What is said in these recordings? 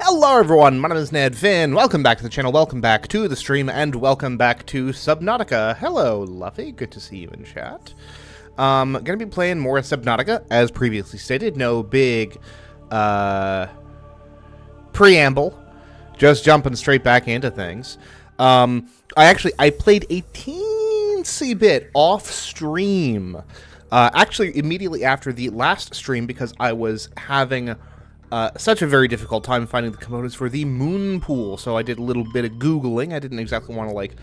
Hello everyone, my name is Ned Finn, welcome back to the channel, welcome back to the stream, and welcome back to Subnautica. Hello, Luffy, good to see you in chat. Gonna be playing more Subnautica, as previously stated, no big, preamble, just jumping straight back into things. I played a teensy bit off-stream, actually immediately after the last stream, because I was having such a very difficult time finding the components for the moon pool, so I did a little bit of Googling. I didn't exactly want to, like,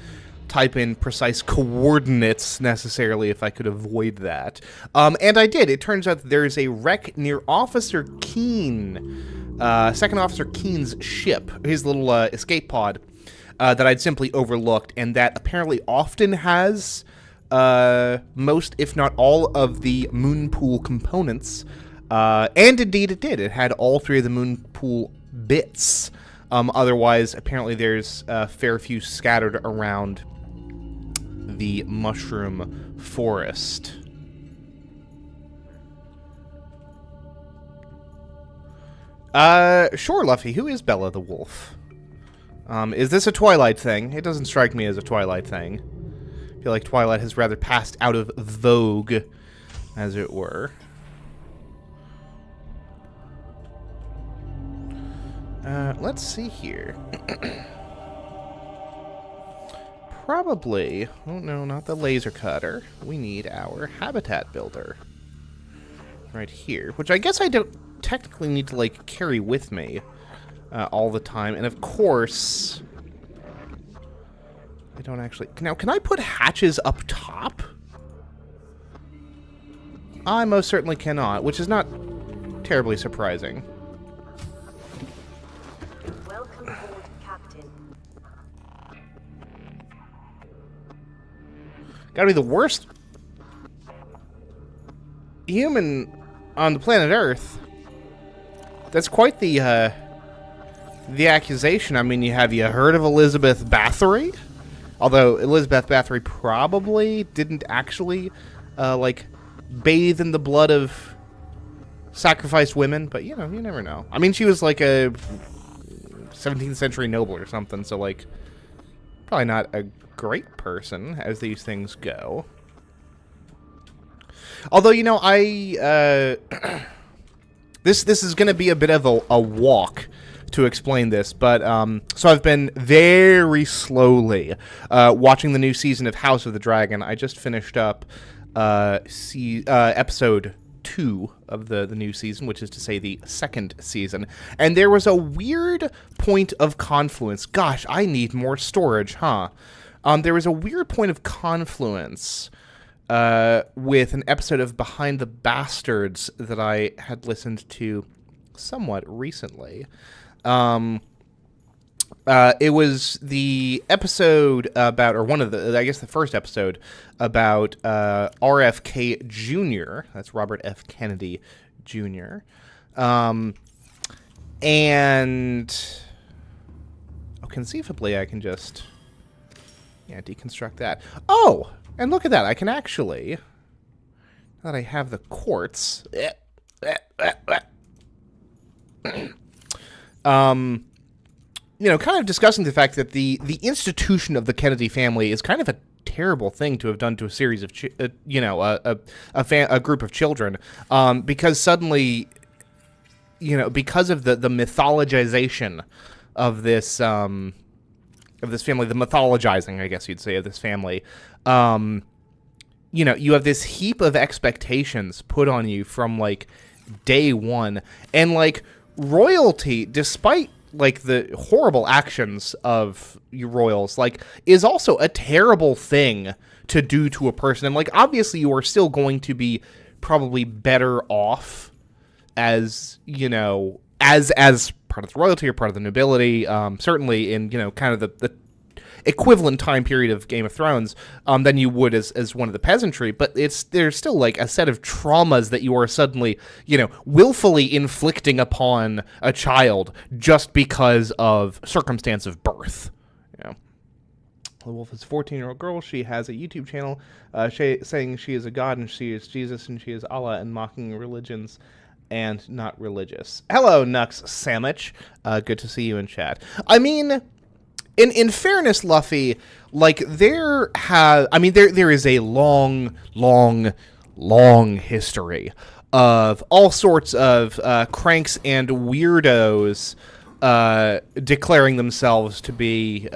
type in precise coordinates, necessarily, if I could avoid that. And I did. It turns out that there is a wreck near Officer Keene, Second Officer Keene's ship, his little escape pod, that I'd simply overlooked, and that apparently often has most, if not all, of the moon pool components. And indeed it did. It had all three of the moon pool bits. Otherwise, apparently there's a fair few scattered around the mushroom forest. Sure, Luffy. Who is Bella the Wolf? Is this a Twilight thing? It doesn't strike me as a Twilight thing. I feel like Twilight has rather passed out of vogue, as it were. Let's see here. Probably, oh no, not the laser cutter. We need our habitat builder. Right here, which I guess I don't technically need to, like, carry with me all the time. And of course, I don't actually... Now, can I put hatches up top? I most certainly cannot, which is not terribly surprising. Gotta be the worst human on the planet Earth. That's quite the accusation. I mean, you heard of Elizabeth Bathory? Although Elizabeth Bathory probably didn't actually, like, bathe in the blood of sacrificed women, but, you know, you never know. I mean, she was, like, a 17th century noble or something, so, like, probably not a great person as these things go. Although, you know, this is going to be a bit of a walk to explain this, but so I've been very slowly watching the new season of House of the Dragon. I just finished up episode 2 of the new season, which is to say the second season, and there was a weird point of confluence. Gosh, I need more storage, huh? There was a weird point of confluence with an episode of Behind the Bastards that I had listened to somewhat recently. It was the episode about, or one of the, I guess the first episode about RFK Jr., that's Robert F. Kennedy Jr., and conceivably I can just... yeah, deconstruct that. Oh, and look at that. I can actually, now that I have the quartz, you know, kind of discussing the fact that the institution of the Kennedy family is kind of a terrible thing to have done to a series of, you know, a group of children, because suddenly, you know, because of the mythologization of this, family, the mythologizing, I guess you'd say, of this family, you know, you have this heap of expectations put on you from, like, day one, and, like, royalty, despite, like, the horrible actions of your royals, like, is also a terrible thing to do to a person, and, like, obviously you are still going to be probably better off as, you know, as part of the royalty or part of the nobility, certainly in, you know, kind of the equivalent time period of Game of Thrones, than you would as one of the peasantry, but there's still, like, a set of traumas that you are suddenly, you know, willfully inflicting upon a child just because of circumstance of birth. You know, the wolf is a 14-year-old girl. She has a YouTube channel saying she is a god and she is Jesus and she is Allah and mocking religions and not religious. Hello, Nux Sandwich. Good to see you in chat. I mean, in fairness, Luffy, like, there is a long history of all sorts of cranks and weirdos declaring themselves to be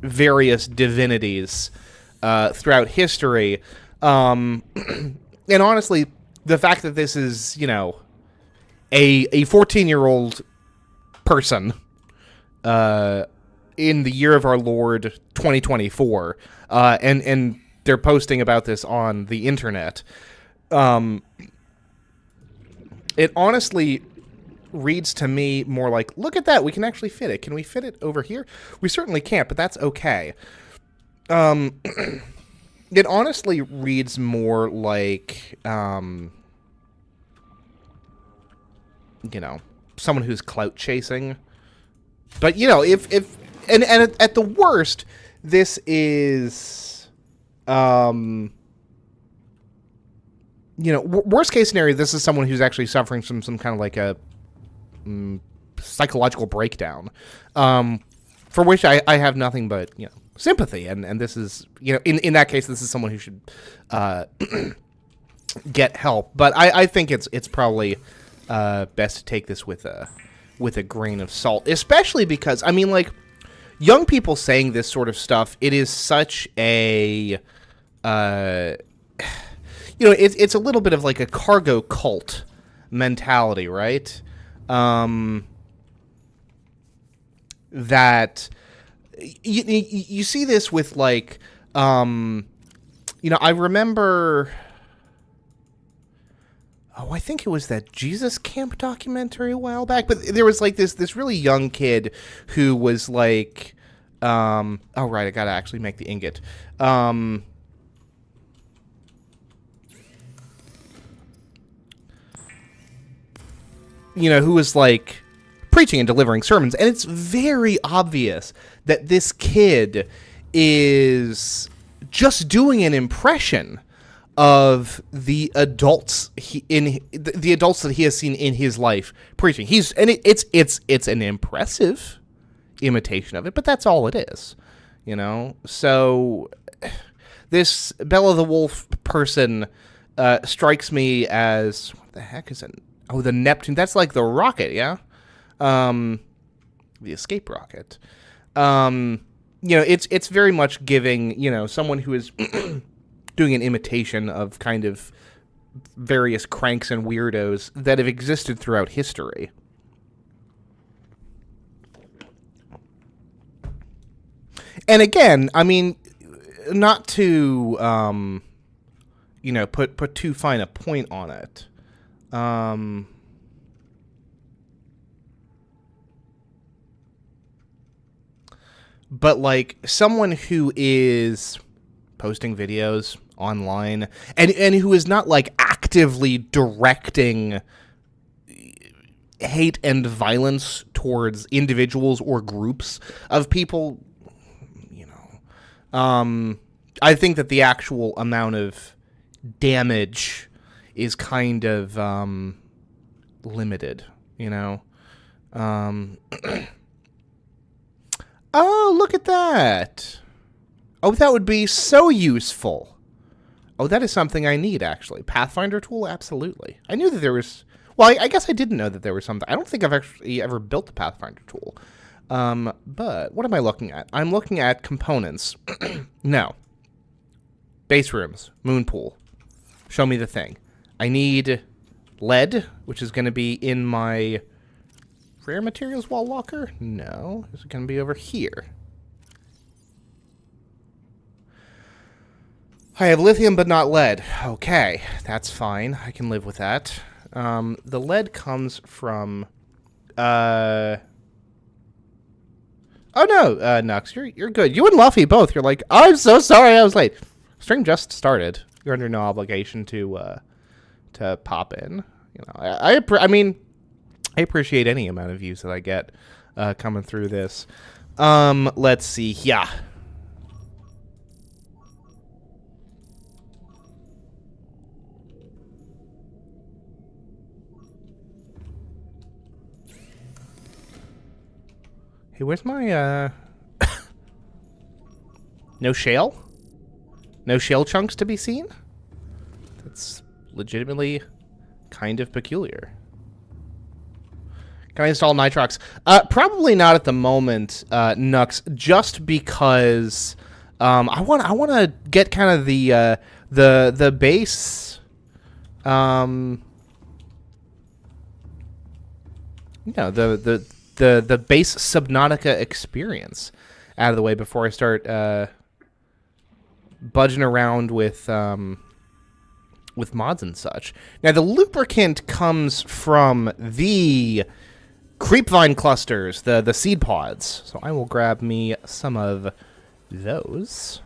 various divinities throughout history. And honestly, the fact that this is, you know, a 14-year-old person in the year of our Lord 2024, and they're posting about this on the internet, it honestly reads to me more like, look at that, we can actually fit it. Can we fit it over here? We certainly can't, but that's okay. It honestly reads more like, you know, someone who's clout chasing. But, you know, if at the worst, this is, you know, worst case scenario, this is someone who's actually suffering from some kind of like a psychological breakdown, for which I have nothing but, you know, sympathy. And this is, you know, in that case, this is someone who should get help. But I think it's probably best to take this with a grain of salt, especially because, I mean, like, young people saying this sort of stuff, it is such a, you know, it's a little bit of like a cargo cult mentality, right? That you see this with, like, you know, I remember, I think it was that Jesus Camp documentary a while back, but there was like this really young kid who was like, oh right, I gotta actually make the ingot. You know, who was like preaching and delivering sermons, and it's very obvious that this kid is just doing an impression of the adults the adults that he has seen in his life preaching. It's an impressive imitation of it, but that's all it is, you know. So this Bella the Wolf person strikes me as, what the heck is it? Oh, the Neptune. That's like the rocket, yeah? The escape rocket. You know, it's very much giving, you know, someone who is doing an imitation of kind of various cranks and weirdos that have existed throughout history. And again, I mean, not to, you know, put too fine a point on it. But like someone who is posting videos online and who is not like actively directing hate and violence towards individuals or groups of people, you know, I think that the actual amount of damage is kind of limited, you know. Oh, look at that. Oh, that would be so useful. Oh, that is something I need, actually. Pathfinder tool? Absolutely. I knew that there was... Well, I guess I didn't know that there was something. I don't think I've actually ever built a Pathfinder tool. But what am I looking at? I'm looking at components. No. Base rooms. Moon pool. Show me the thing. I need lead, which is going to be in my rare materials wall locker. No. Is it going to be over here? I have lithium, but not lead. Okay, that's fine. I can live with that. The lead comes from... Oh, no, Nux, you're good. You and Luffy both. You're like, oh, I'm so sorry I was late. Stream just started. You're under no obligation to pop in. You know, I mean, I appreciate any amount of views that I get coming through this. Let's see. Yeah. Hey, where's my, No shale? No shale chunks to be seen? That's legitimately kind of peculiar. Can I install Nitrox? Probably not at the moment, Nux, just because I want to get kind of the base the base Subnautica experience out of the way before I start budging around with mods and such. Now, the lubricant comes from the creepvine clusters, the seed pods. So I will grab me some of those.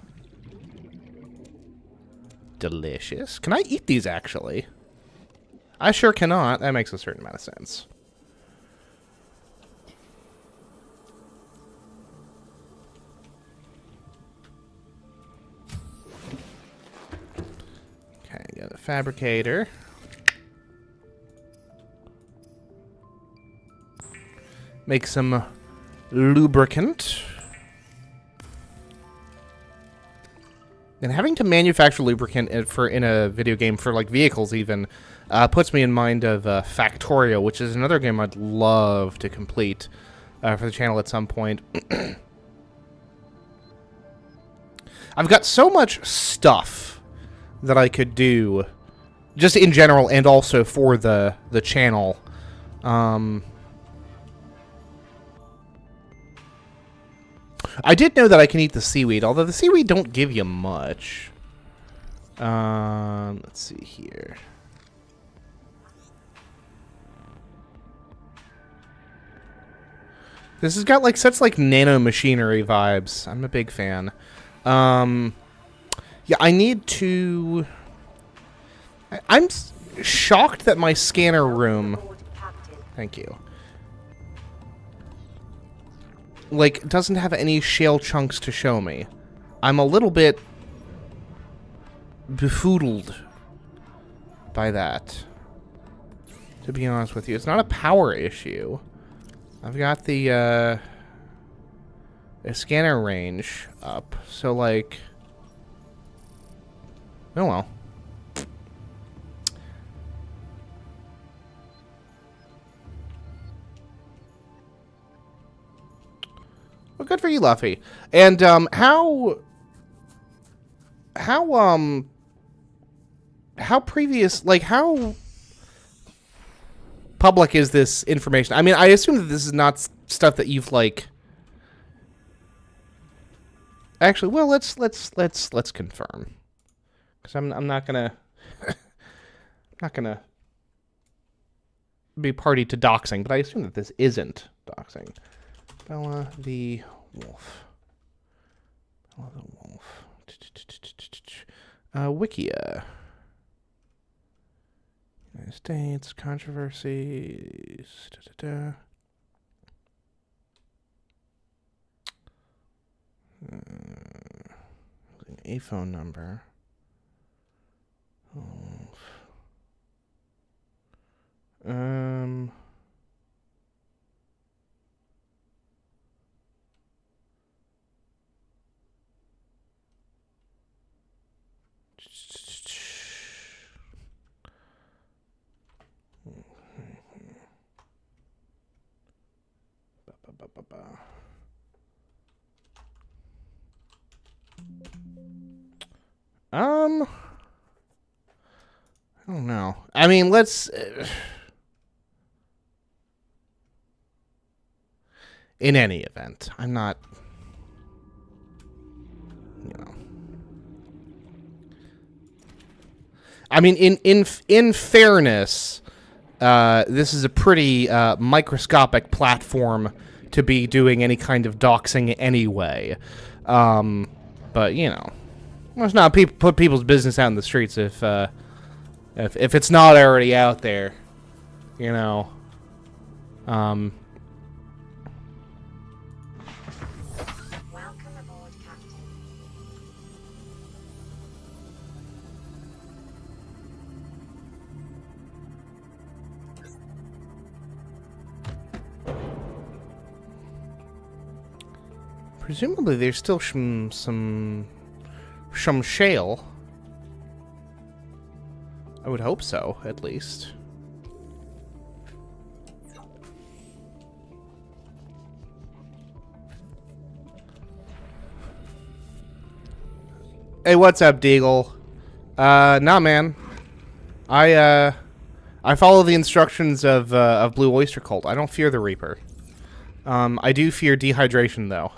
Delicious. Can I eat these, actually? I sure cannot. That makes a certain amount of sense. Okay, got a fabricator. Make some lubricant. And having to manufacture lubricant in a video game for like vehicles even puts me in mind of Factorio, which is another game I'd love to complete for the channel at some point. I've got so much stuff that I could do, just in general, and also for the channel. I did know that I can eat the seaweed, although the seaweed don't give you much. Let's see here. This has got like such like nano machinery vibes. I'm a big fan. Yeah, I need to... I'm shocked that my scanner room... Thank you. Like, doesn't have any shale chunks to show me. I'm a little bit befuddled by that, to be honest with you. It's not a power issue. I've got the scanner range up, so like, oh well. Well, good for you, Luffy. And how previous, like, how public is this information? I mean, I assume that this is not stuff that you've like. Actually, well, let's confirm, because I'm not gonna be party to doxing, but I assume that this isn't doxing. Bella the Wolf. Bella the Wolf. Wikia. United States, controversies. A phone number. I don't know. I mean, let's... in any event, I'm not... You know... I mean, in fairness, this is a pretty microscopic platform to be doing any kind of doxing anyway. But, you know... Let's not put people's business out in the streets if it's not already out there, you know. Welcome aboard, Captain. Presumably there's still some shale. I would hope so, at least. Hey, what's up, Deagle? Nah, man. I follow the instructions of Blue Oyster Cult. I don't fear the Reaper. I do fear dehydration, though.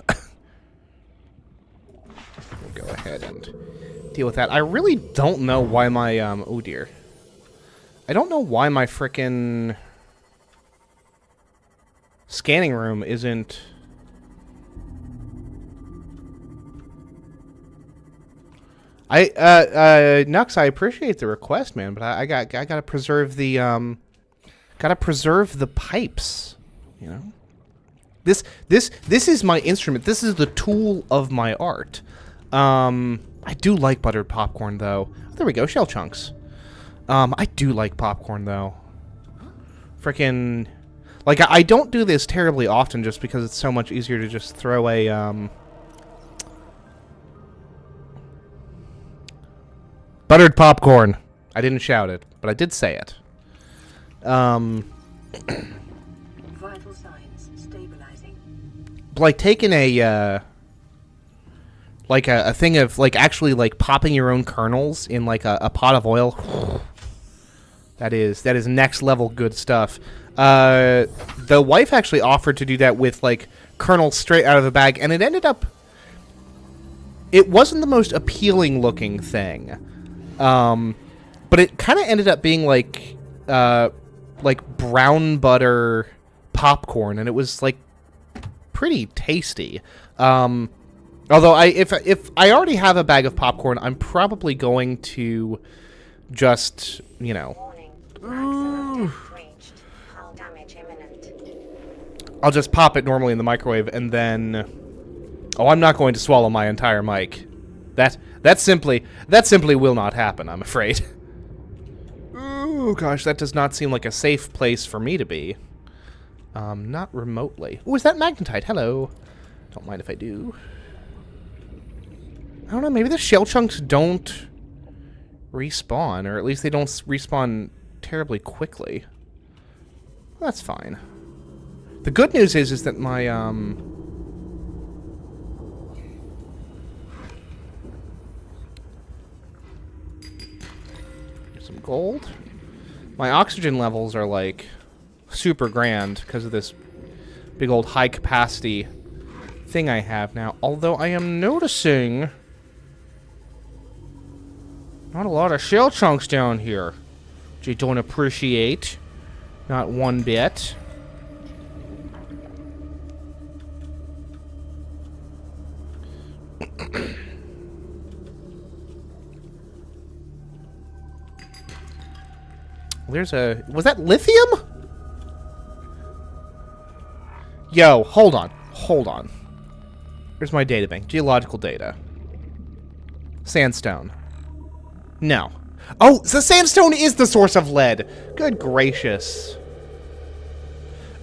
We'll go ahead and deal with that. I really don't know why my, oh dear. I don't know why my frickin' scanning room isn't... Nux, I appreciate the request, man, but I gotta preserve the, pipes, you know? This is my instrument. This is the tool of my art. I do like buttered popcorn, though. Oh, there we go, shell chunks. I do like popcorn, though. Frickin', like, I don't do this terribly often just because it's so much easier to just throw a, buttered popcorn. I didn't shout it, but I did say it. Vital signs stabilizing. Like taking a like a thing of like actually like popping your own kernels in like a pot of oil. That is next level good stuff. The wife actually offered to do that with like kernels straight out of the bag, and it ended up. It wasn't the most appealing looking thing. But it kind of ended up being like brown butter popcorn, and it was like pretty tasty. Although if I already have a bag of popcorn, I'm probably going to just, you know, I'll just pop it normally in the microwave, and then, oh, I'm not going to swallow my entire mic. That simply will not happen, I'm afraid. Oh gosh, that does not seem like a safe place for me to be. Not remotely. Oh, is that magnetite? Hello. Don't mind if I do. I don't know, maybe the shell chunks don't respawn, or at least they don't respawn terribly quickly. That's fine. The good news is that my, some gold. My oxygen levels are like super grand because of this big old high capacity thing I have now. Although I am noticing not a lot of shell chunks down here, which I don't appreciate. Not one bit. There's a... Was that lithium? Yo, hold on. Hold on. Here's my data bank. Geological data. Sandstone. No. Oh, the sandstone is the source of lead. Good gracious.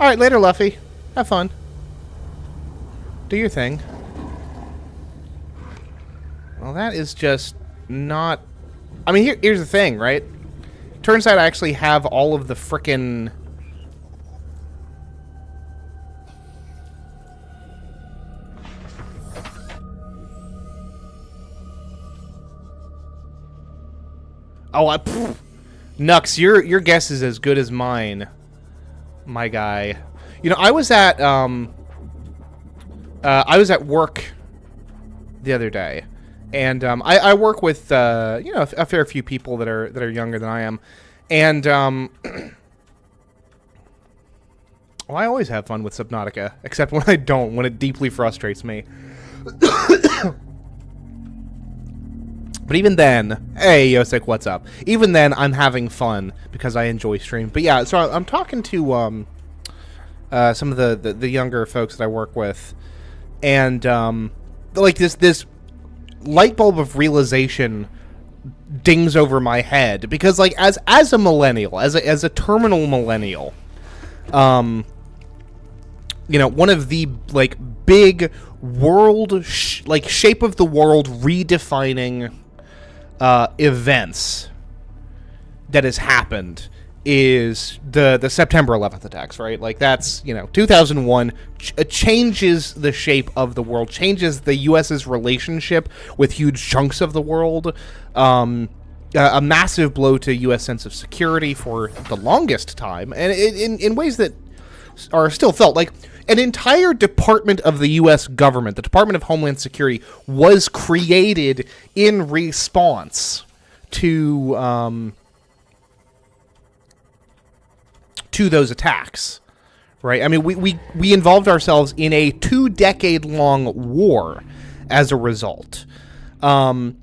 Alright, later, Luffy. Have fun. Do your thing. Well, that is just not... I mean, here's the thing, right? Turns out I actually have all of the frickin'... Oh, Nux, your guess is as good as mine, my guy. You know, I was at work the other day, and I work with you know, a fair few people that are younger than I am, and well, I always have fun with Subnautica, except when I don't, when it deeply frustrates me. But even then, hey, Yosek, what's up? Even then, I'm having fun because I enjoy stream. But yeah, so I'm talking to some of the younger folks that I work with, and like this light bulb of realization dings over my head because, like, as a millennial, as a terminal millennial, one of the like big world like shape of the world redefining events that has happened is the September 11th attacks, right? Like that's 2001 changes the shape of the world, changes the U.S.'s relationship with huge chunks of the world. A massive blow to U.S. sense of security for the longest time, and in ways that are still felt. Like an entire department of the U.S. government, the Department of Homeland Security, was created in response to those attacks, right? I mean, we involved ourselves in a 2-decade-long war as a result. And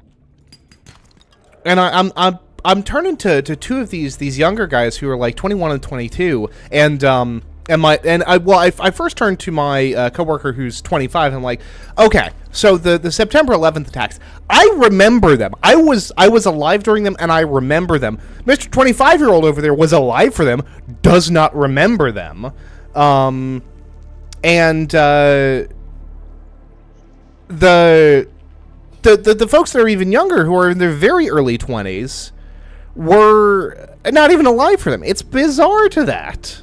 I'm turning to two of these younger guys who are like 21 and 22, I first turned to my coworker who's 25. And I'm like, okay, so the September 11th attacks, I remember them. I was alive during them, and I remember them. Mr. 25-year-old over there was alive for them, does not remember them. The folks that are even younger, who are in their very early 20s, were not even alive for them. It's bizarre to that.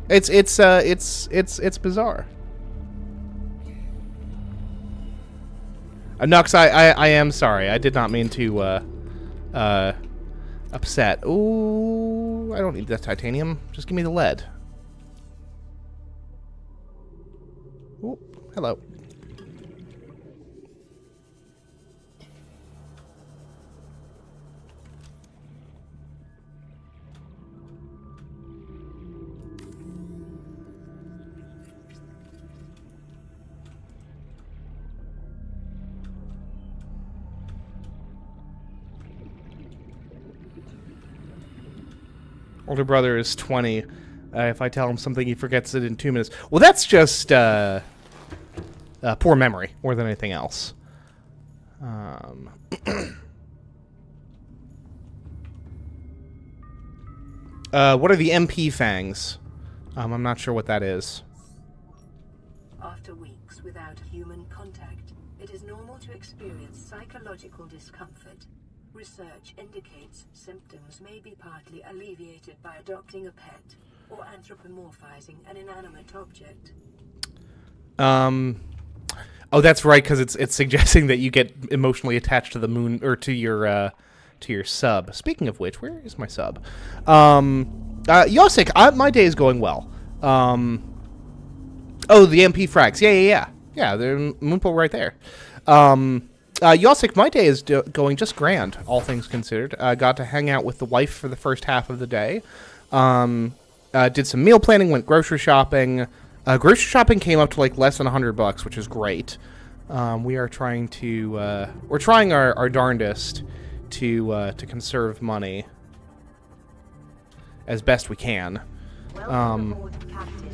It's bizarre. Nux, I am sorry. I did not mean to upset. Ooh, I don't need that titanium. Just give me the lead. Ooh, hello. Older brother is 20. If I tell him something, he forgets it in 2 minutes. Well, that's just poor memory more than anything else. What are the MP fangs? I'm not sure what that is. After weeks without human contact, it is normal to experience psychological discomfort. Research indicates symptoms may be partly alleviated by adopting a pet or anthropomorphizing an inanimate object. Oh, that's right, because it's suggesting that you get emotionally attached to the moon, or to your sub. Speaking of which, where is my sub? Yosik, my day is going well. Oh, the MP frags. Yeah, they're Moonpool right there. Yosik, my day is going just grand, all things considered. I got to hang out with the wife for the first half of the day. Did some meal planning, went grocery shopping. Grocery shopping came up to like less than $100, which is great. We are trying to, we're trying our darndest to conserve money as best we can. Welcome aboard, Captain.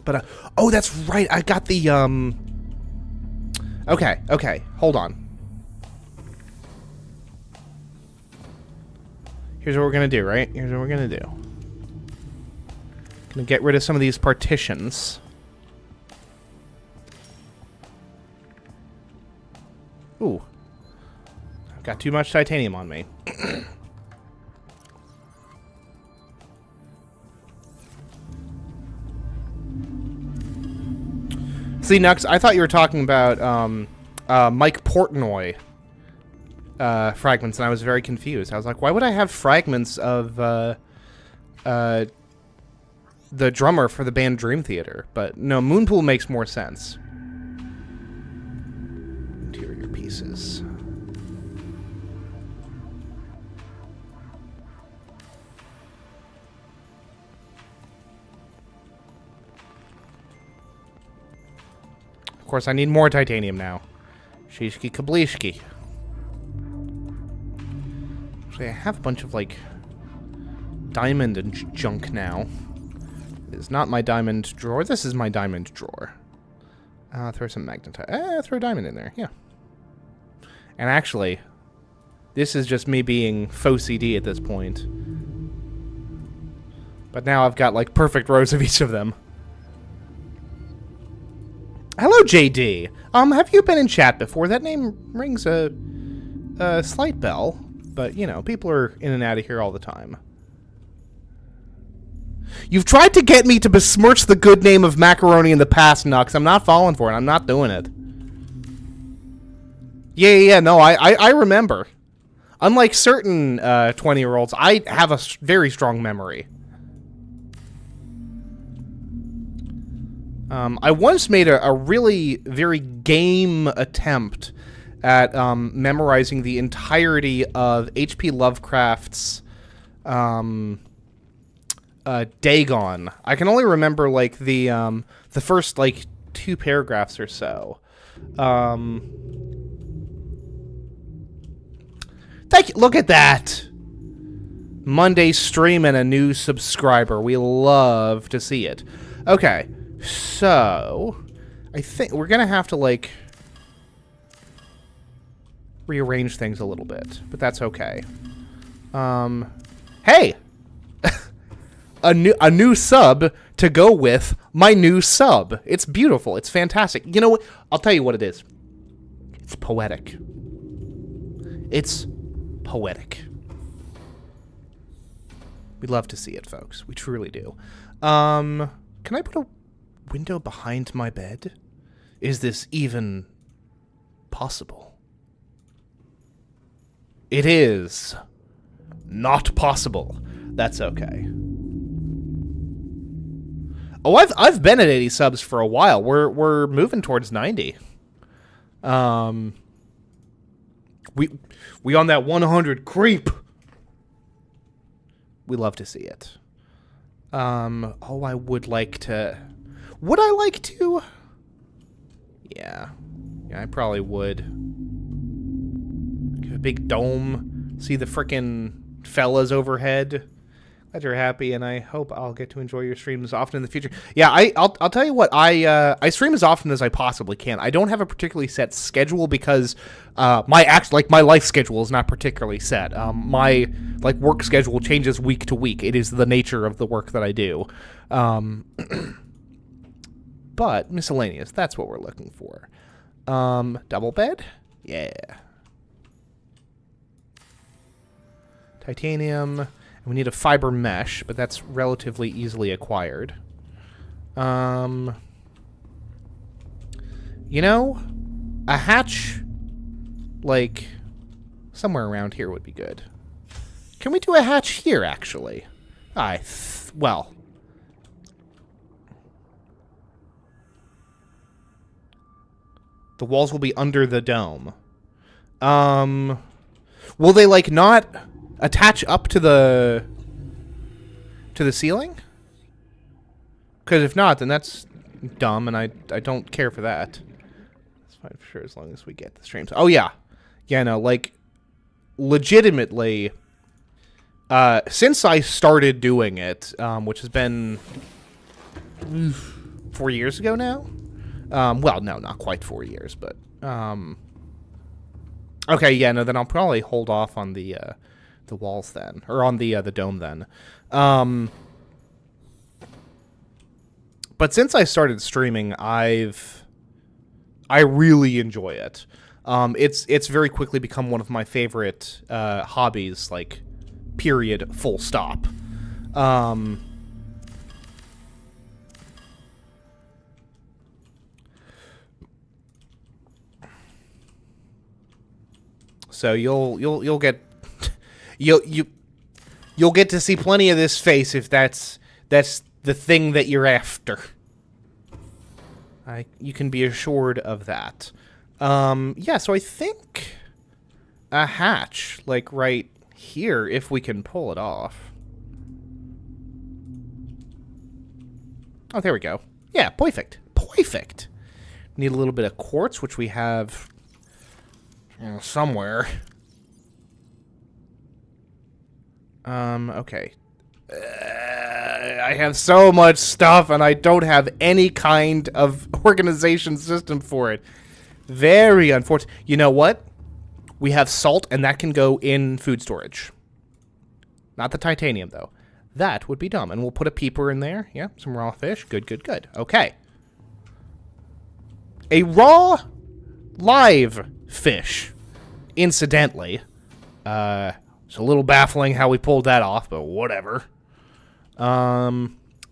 But, oh, that's right. I got the, Okay. Hold on. Here's what we're going to do, right? Here's what we're going to do. Going to get rid of some of these partitions. Ooh. I've got too much titanium on me. See, Nux, I thought you were talking about Mike Portnoy fragments, and I was very confused. I was like, why would I have fragments of the drummer for the band Dream Theater? But no, Moonpool makes more sense. Interior pieces. Of course, I need more titanium now. Shishki kablishki. Actually, I have a bunch of, like, diamond and junk now. It is not my diamond drawer. This is my diamond drawer. Throw some magnetite. Throw a diamond in there, yeah. And actually, This is just me being faux CD at this point. But now I've got, like, perfect rows of each of them. Hello, JD. Have you been in chat before? That name rings a slight bell. But, you know, people are in and out of here all the time. You've tried to get me to besmirch the good name of macaroni in the past, Nux. I'm not falling for it. I'm not doing it. Yeah, no, I remember. Unlike certain 20-year-olds, I have a very strong memory. I once made a really very game attempt at memorizing the entirety of H.P. Lovecraft's Dagon. I can only remember like the first like 2 paragraphs or so. Thank you. Look at that. Monday stream and a new subscriber. We love to see it. Okay, so I think we're gonna have to like rearrange things a little bit, but that's okay. Hey. A new sub to go with my new sub. It's beautiful. It's fantastic. You know what? I'll tell you what it is. It's poetic. It's poetic. We love to see it, folks. We truly do. Can I put a window behind my bed? Is this even possible? It is not possible. That's okay. Oh, I've been at 80 subs for a while. We're moving towards 90. We on that 100 creep. We love to see it. Oh, I would like to. Would I like to? Yeah, I probably would. Get a big dome. See the frickin' fellas overhead. Glad you're happy, and I hope I'll get to enjoy your streams often in the future. Yeah, I'll tell you what, I stream as often as I possibly can. I don't have a particularly set schedule because my life schedule is not particularly set. My like work schedule changes week to week. It is the nature of the work that I do. But miscellaneous, that's what we're looking for. Double bed? Yeah. Titanium. We need a fiber mesh, but that's relatively easily acquired. You know, a hatch, like, somewhere around here would be good. Can we do a hatch here, actually? Well. The walls will be under the dome. Will they, like, not attach up to the ceiling? Because if not, then that's dumb, and I don't care for that. That's fine for sure, as long as we get the streams. Oh yeah, no, like legitimately, since I started doing it, which has been 4 years ago now. Well, no, not quite 4 years, but okay, yeah, no, then I'll probably hold off on the walls then, or on the dome then. But since I started streaming, I really enjoy it. It's very quickly become one of my favorite hobbies, like period, full stop. So you'll get you'll get to see plenty of this face if that's the thing that you're after. You can be assured of that. Yeah, so I think a hatch, like right here, if we can pull it off. Oh, there we go. Yeah, perfect. Perfect. Need a little bit of quartz, which we have somewhere. Okay. I have so much stuff, and I don't have any kind of organization system for it. Very unfortunate. You know what? We have salt, and that can go in food storage. Not the titanium, though. That would be dumb. And we'll put a peeper in there. Yeah, some raw fish. Good, good, good. Okay. A raw, live fish, incidentally. It's a little baffling how we pulled that off, but whatever.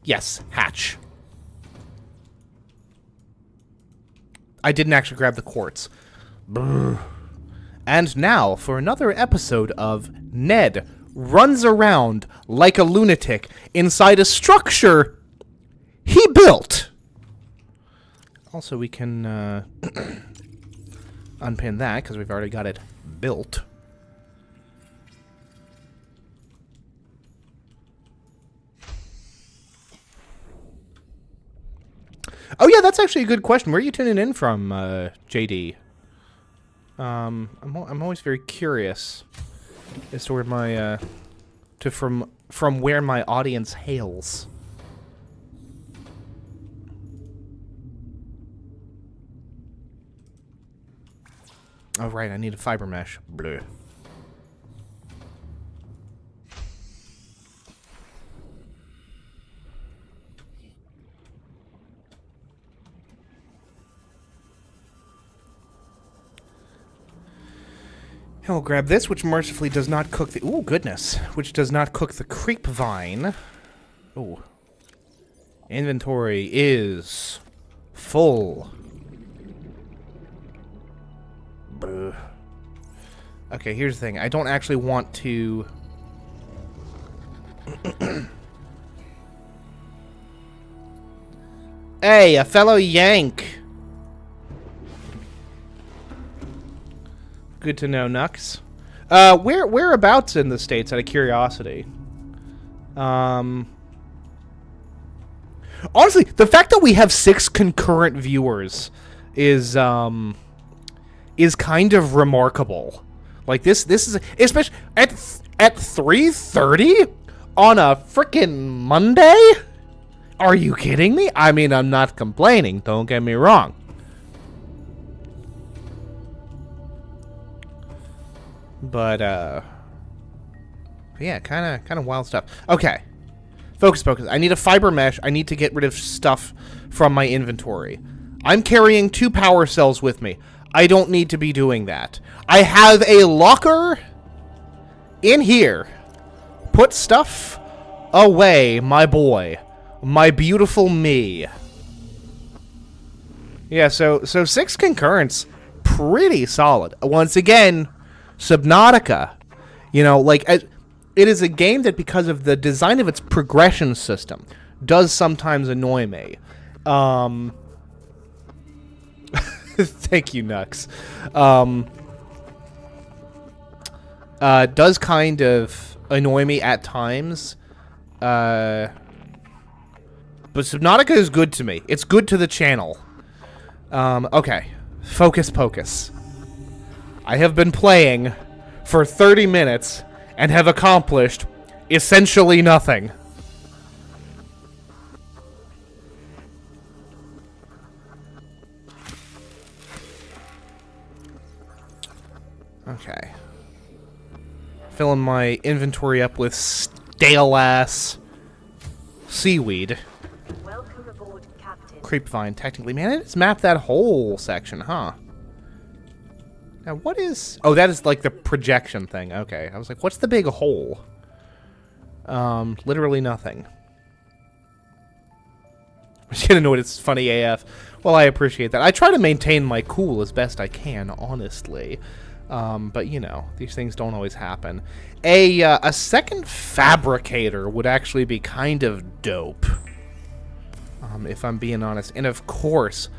Yes, hatch. I didn't actually grab the quartz. Brr. And now for another episode of Ned runs around like a lunatic inside a structure he built. Also, we can unpin that because we've already got it built. Oh yeah, that's actually a good question. Where are you tuning in from, JD? I'm always very curious as to where my from where my audience hails. Oh right, I need a fiber mesh. Bleh. I'll grab this, which mercifully does not cook the... Ooh, goodness. Which does not cook the creep vine. Ooh. Inventory is full. Buh. Okay, here's the thing. I don't actually want to... Hey, a fellow Yank. Good to know, Nux. Whereabouts in the States, out of curiosity? Honestly, the fact that we have 6 concurrent viewers is kind of remarkable. Like this is especially at 3:30 on a frickin' Monday. Are you kidding me? I mean, I'm not complaining. Don't get me wrong. But, yeah, kind of wild stuff. Okay. Focus. I need a fiber mesh. I need to get rid of stuff from my inventory. I'm carrying 2 power cells with me. I don't need to be doing that. I have a locker in here. Put stuff away, my boy. My beautiful me. Yeah, so 6 concurrents. Pretty solid. Once again... Subnautica, you know, like, it is a game that, because of the design of its progression system, does sometimes annoy me. Thank you, Nux. Does kind of annoy me at times. But Subnautica is good to me. It's good to the channel. Okay. Focus pocus. I have been playing for 30 minutes and have accomplished essentially nothing. Okay. Filling my inventory up with stale-ass seaweed. Welcome aboard, Captain. Creepvine, technically. Man, it has mapped that whole section, huh? Now, what is... Oh, that is, like, the projection thing. Okay. I was like, what's the big hole? Literally nothing. I'm just gonna know it's funny AF. Well, I appreciate that. I try to maintain my cool as best I can, honestly. But, you know, these things don't always happen. A second fabricator would actually be kind of dope. If I'm being honest. And of course,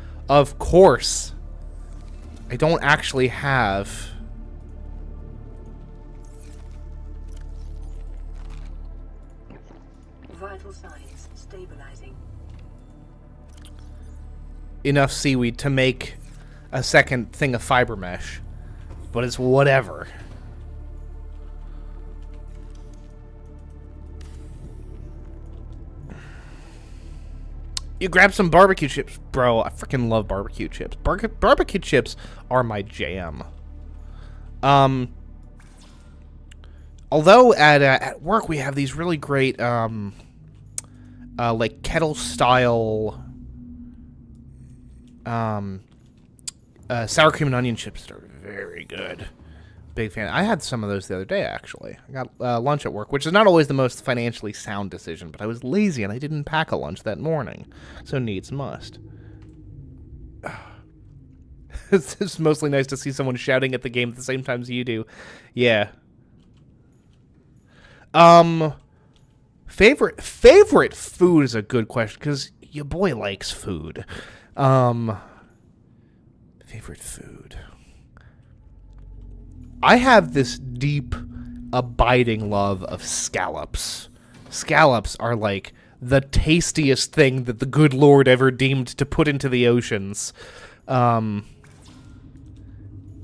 I don't actually have... Vital signs stabilizing. enough seaweed to make a second thing of fiber mesh. But it's whatever. You grab some barbecue chips. Bro, I freaking love barbecue chips. Barbecue chips are my jam. Although at work we have these really great like kettle style sour cream and onion chips that are very good. Big fan. I had some of those the other day, actually. I got lunch at work, which is not always the most financially sound decision, but I was lazy and I didn't pack a lunch that morning, so needs must. It's mostly nice to see someone shouting at the game at the same time as you do. Yeah. Favorite food is a good question, because your boy likes food. Favorite food. I have this deep, abiding love of scallops. Scallops are like the tastiest thing that the good Lord ever deemed to put into the oceans.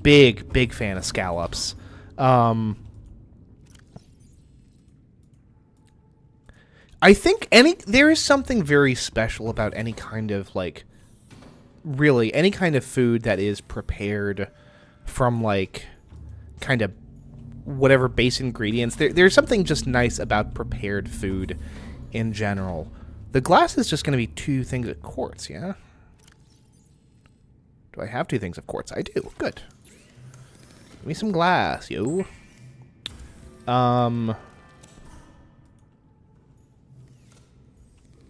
Big fan of scallops. I think there is something very special about any kind of, like, really, any kind of food that is prepared from, like, kind of whatever base ingredients. There's something just nice about prepared food in general. The glass is just going to be 2 things of quartz, yeah? Do I have 2 things of quartz? I do. Good. Give me some glass, yo.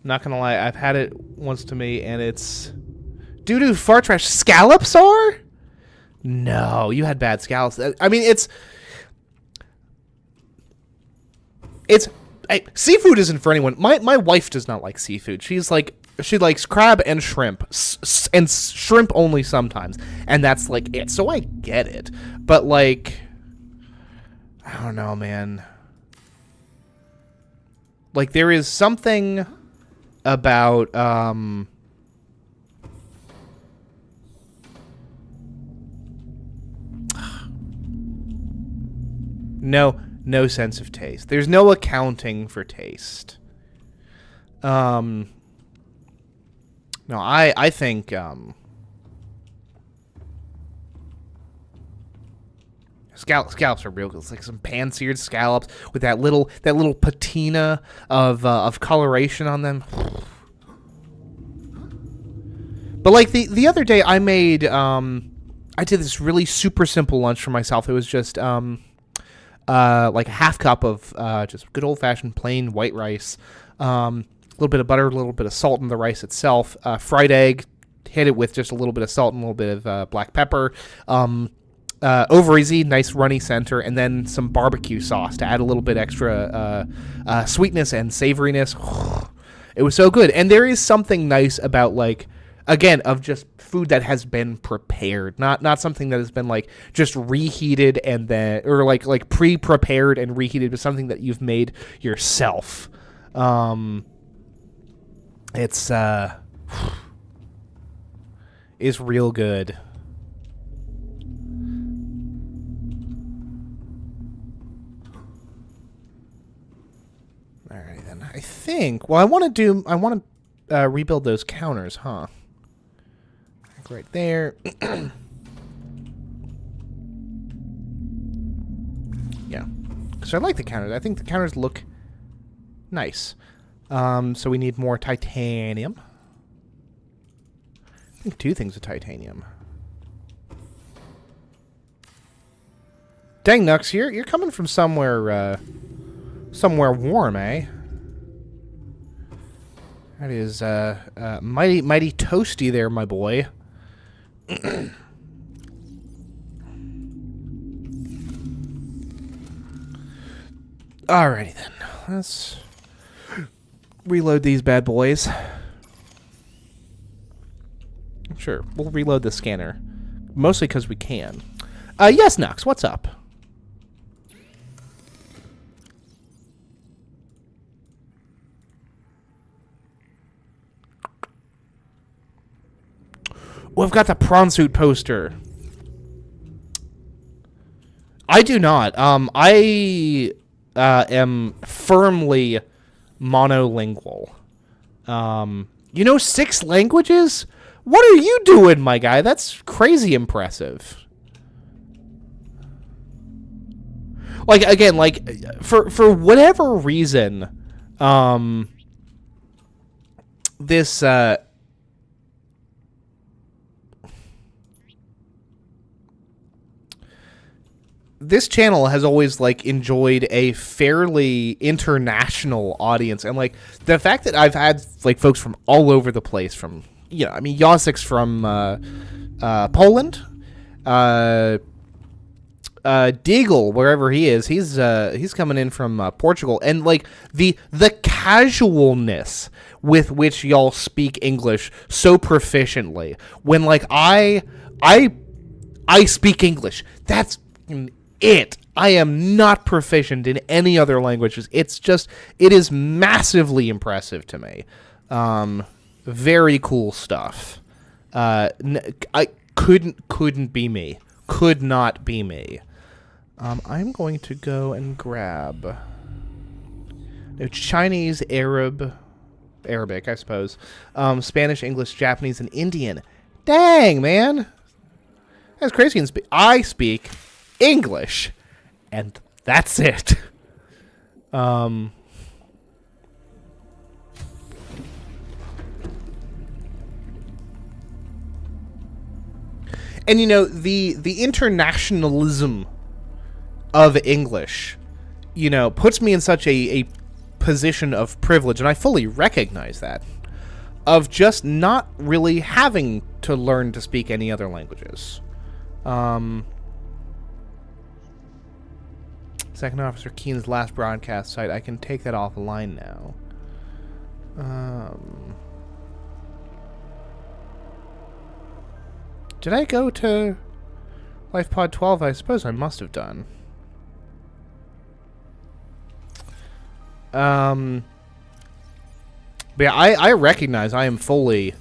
Not gonna lie, I've had it once to me, and it's... Doo-doo fart trash. Scallops are? No, you had bad scallops. I mean, it's seafood isn't for anyone. My wife does not like seafood. She likes crab and shrimp, and shrimp only sometimes, and that's like it. So I get it, but like, I don't know, man. Like, there is something about no sense of taste. There's no accounting for taste. No, I think scallops are real good. It's like some pan-seared scallops with that little patina of coloration on them. But like the other day, I made I did this really super simple lunch for myself. It was just like a half cup of just good old-fashioned plain white rice, a little bit of butter, a little bit of salt in the rice itself, fried egg, hit it with just a little bit of salt and a little bit of black pepper, over easy, nice runny center, and then some barbecue sauce to add a little bit extra sweetness and savoriness. It was so good. And there is something nice about, like, again, of just food that has been prepared, not something that has been like just reheated and then, or like pre-prepared and reheated, but something that you've made yourself. It's real good. All right, then I think. Well, I want to rebuild those counters, huh? Right there. Yeah, because I like the counters. I think the counters look nice. So we need more titanium. I think 2 things of titanium. Dang, Nux, you're coming from somewhere warm, eh? That is mighty toasty there, my boy. Alrighty then, let's reload these bad boys. Sure, we'll reload the scanner, mostly because we can. Yes, Nox, what's up? We've got the prawn suit poster. I do not. I am firmly monolingual. You know 6 languages? What are you doing, my guy? That's crazy impressive. like again, like for whatever reason, this this channel has always like enjoyed a fairly international audience, and like the fact that I've had like folks from all over the place, from I mean Josek's from Poland, Deagle, wherever he is, he's coming in from Portugal, and like the casualness with which y'all speak English so proficiently, when like I speak English, that's it. I am not proficient in any other languages. It is massively impressive to me. Very cool stuff. I couldn't be me. Could not be me. I'm going to go and grab Chinese, Arabic, I suppose. Spanish, English, Japanese, and Indian. Dang, man. That's crazy. I speak English, and that's it. And the internationalism of English, puts me in such a position of privilege, and I fully recognize that, of just not really having to learn to speak any other languages. Second Officer Keen's last broadcast site. I can take that offline now. Did I go to LifePod 12? I suppose I must have done. But yeah, I recognize I am fully,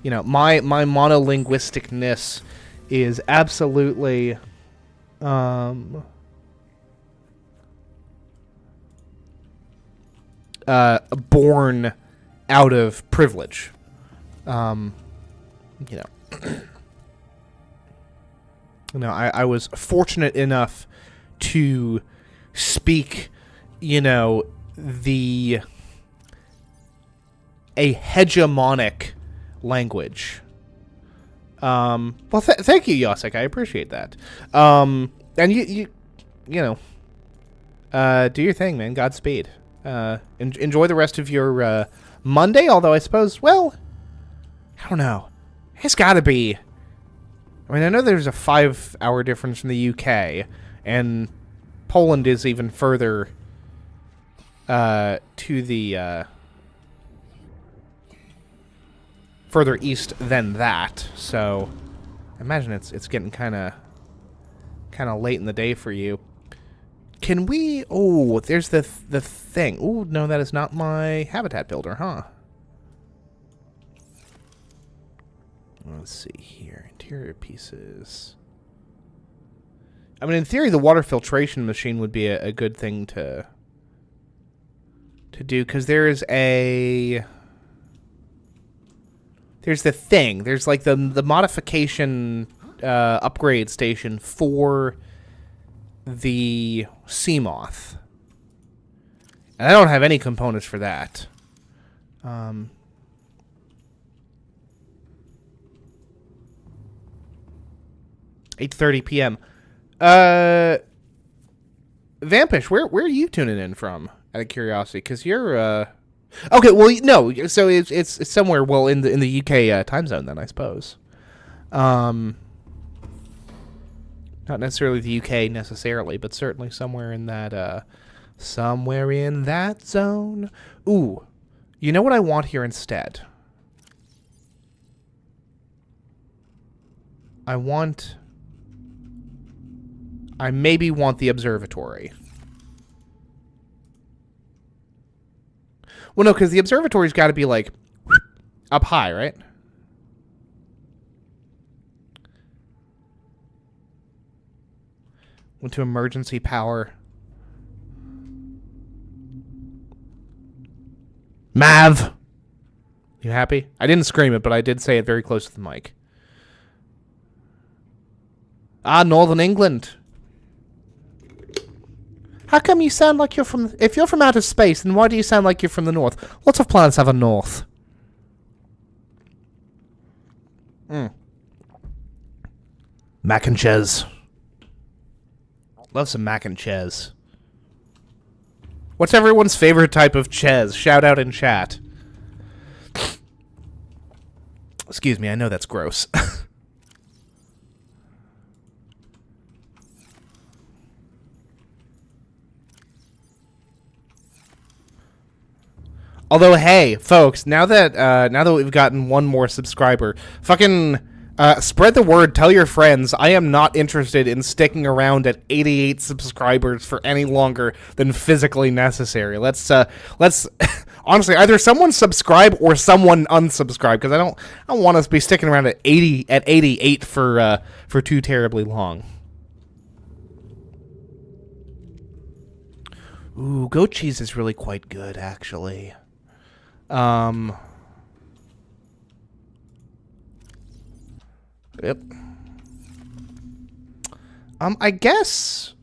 my monolinguisticness is absolutely, born out of privilege. I was fortunate enough to speak, a hegemonic language. Well, thank you, Josek. I appreciate that. And do your thing, man. Godspeed. Enjoy the rest of your Monday, although I suppose, well, I don't know. It's gotta be. I mean, I know there's a 5-hour difference from the UK, and Poland is even further to the further east than that. So I imagine it's getting kind of late in the day for you. Can we? Oh, there's the thing. Oh no, that is not my habitat builder, huh? Let's see here. Interior pieces. I mean, in theory, the water filtration machine would be a good thing to do, because there's the thing. There's like the modification upgrade station for the Seamoth. And I don't have any components for that. 8:30 p.m. Vampish, where are you tuning in from? Out of curiosity, because you're okay. Well, no, so it's somewhere in the UK time zone then, I suppose. Not necessarily the UK necessarily, but certainly somewhere in that zone. Ooh, you know what I want here instead? I maybe want the observatory. Well, no, because the observatory's got to be, like, up high, right? Went to emergency power. Mav! You happy? I didn't scream it, but I did say it very close to the mic. Ah, Northern England. How come you sound like you're from... If you're from outer space, then why do you sound like you're from the north? Lots of planets have a north. Mac and cheese. Love some mac and cheese. What's everyone's favorite type of cheese? Shout out in chat. Excuse me, I know that's gross. Although, hey, folks, now that we've gotten one more subscriber, fucking spread the word. Tell your friends. I am not interested in sticking around at 88 subscribers for any longer than physically necessary. Let's honestly, either someone subscribe or someone unsubscribe, because I don't want us to be sticking around at 88 for too terribly long. Ooh, goat cheese is really quite good, actually. Yep. I guess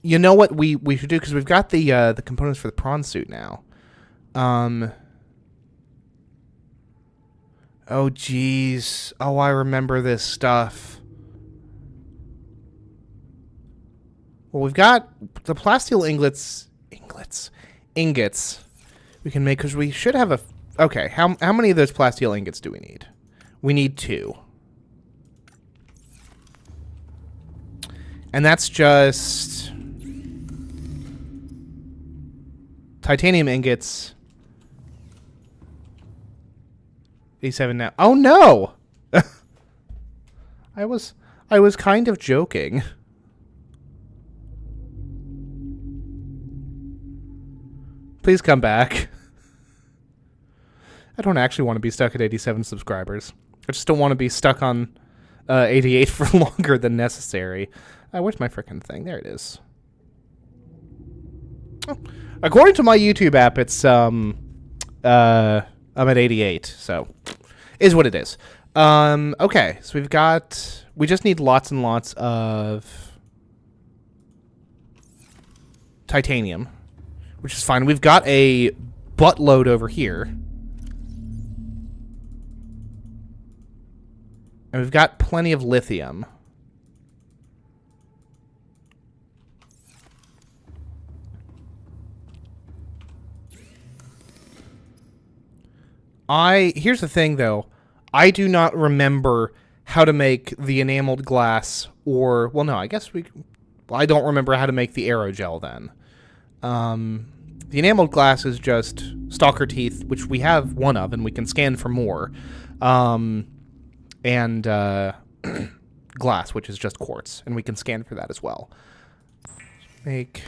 you know what we should do, because we've got the components for the prawn suit now. Oh geez. Oh, I remember this stuff. Well, we've got the plasteel ingots we can make, because we should have a... Okay, how many of those plasteel ingots do we need? We need 2. And that's just... titanium ingots. 87 now. Oh no! I was kind of joking. Please come back. I don't actually want to be stuck at 87 subscribers. I just don't want to be stuck on 88 for longer than necessary. Where's my frickin' thing? There it is. Oh. According to my YouTube app, it's I'm at 88, so is what it is. Okay, so we just need lots and lots of titanium, which is fine. We've got a buttload over here. And we've got plenty of lithium. Here's the thing, though. I do not remember how to make the enameled glass, or... Well, no, I guess I don't remember how to make the aerogel, then. The enameled glass is just stalker teeth, which we have one of, and we can scan for more. And glass, which is just quartz, and we can scan for that as well. Make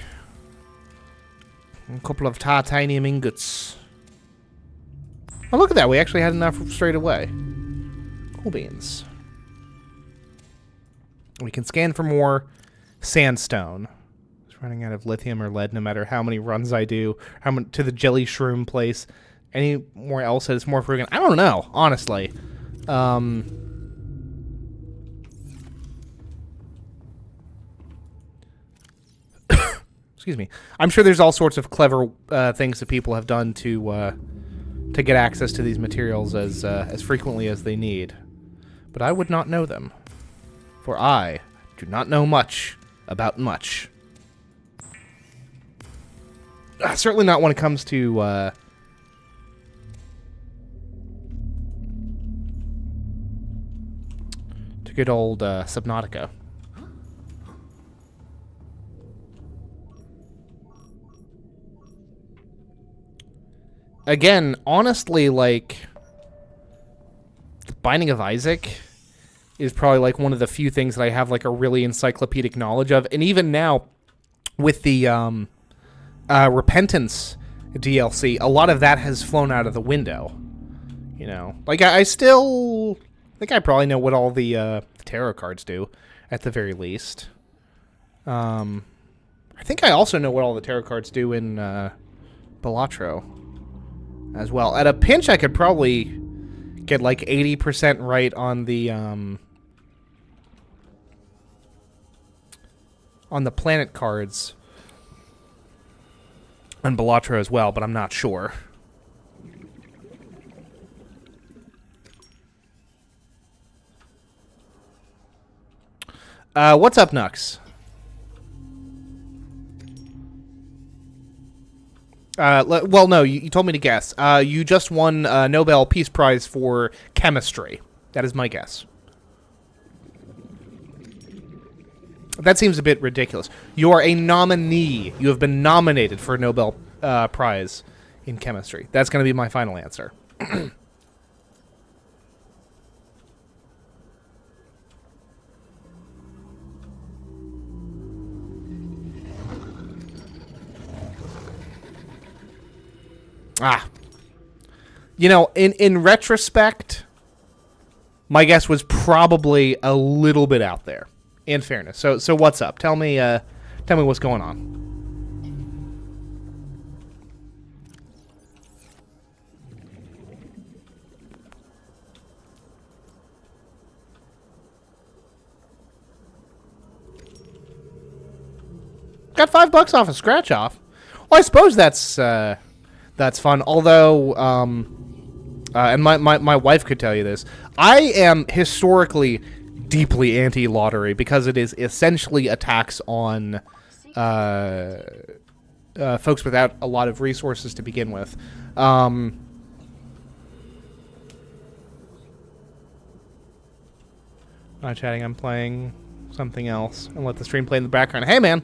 a couple of titanium ingots. Oh, look at that. We actually had enough straight away. Cool beans. We can scan for more sandstone. Just running out of lithium or lead no matter how many runs I do. How many to the jelly shroom place. Any more else that is more friggin'... I don't know, honestly. Excuse me. I'm sure there's all sorts of clever things that people have done to get access to these materials as frequently as they need. But I would not know them. For I do not know much about much. Certainly not when it comes to good old Subnautica. Again, honestly, like, the Binding of Isaac is probably, like, one of the few things that I have, like, a really encyclopedic knowledge of. And even now, with the Repentance DLC, a lot of that has flown out of the window. You know? Like, I still... I think I probably know what all the tarot cards do, at the very least. I think I also know what all the tarot cards do in Balatro as well. At a pinch, I could probably get like 80% right on the planet cards. and Belatra as well, but I'm not sure. What's up, Nux? Well, no, you told me to guess. You just won a Nobel Peace Prize for chemistry. That is my guess. That seems a bit ridiculous. You are a nominee. You have been nominated for a Nobel Prize in chemistry. That's going to be my final answer. You know, in retrospect, my guess was probably a little bit out there. In fairness, so what's up? Tell me what's going on. Got $5 off a scratch off. Well, I suppose that's fun. Although, and my wife could tell you this, I am historically deeply anti-lottery because it is essentially a tax on folks without a lot of resources to begin with. Not chatting, I'm playing something else and let the stream play in the background. Hey, man.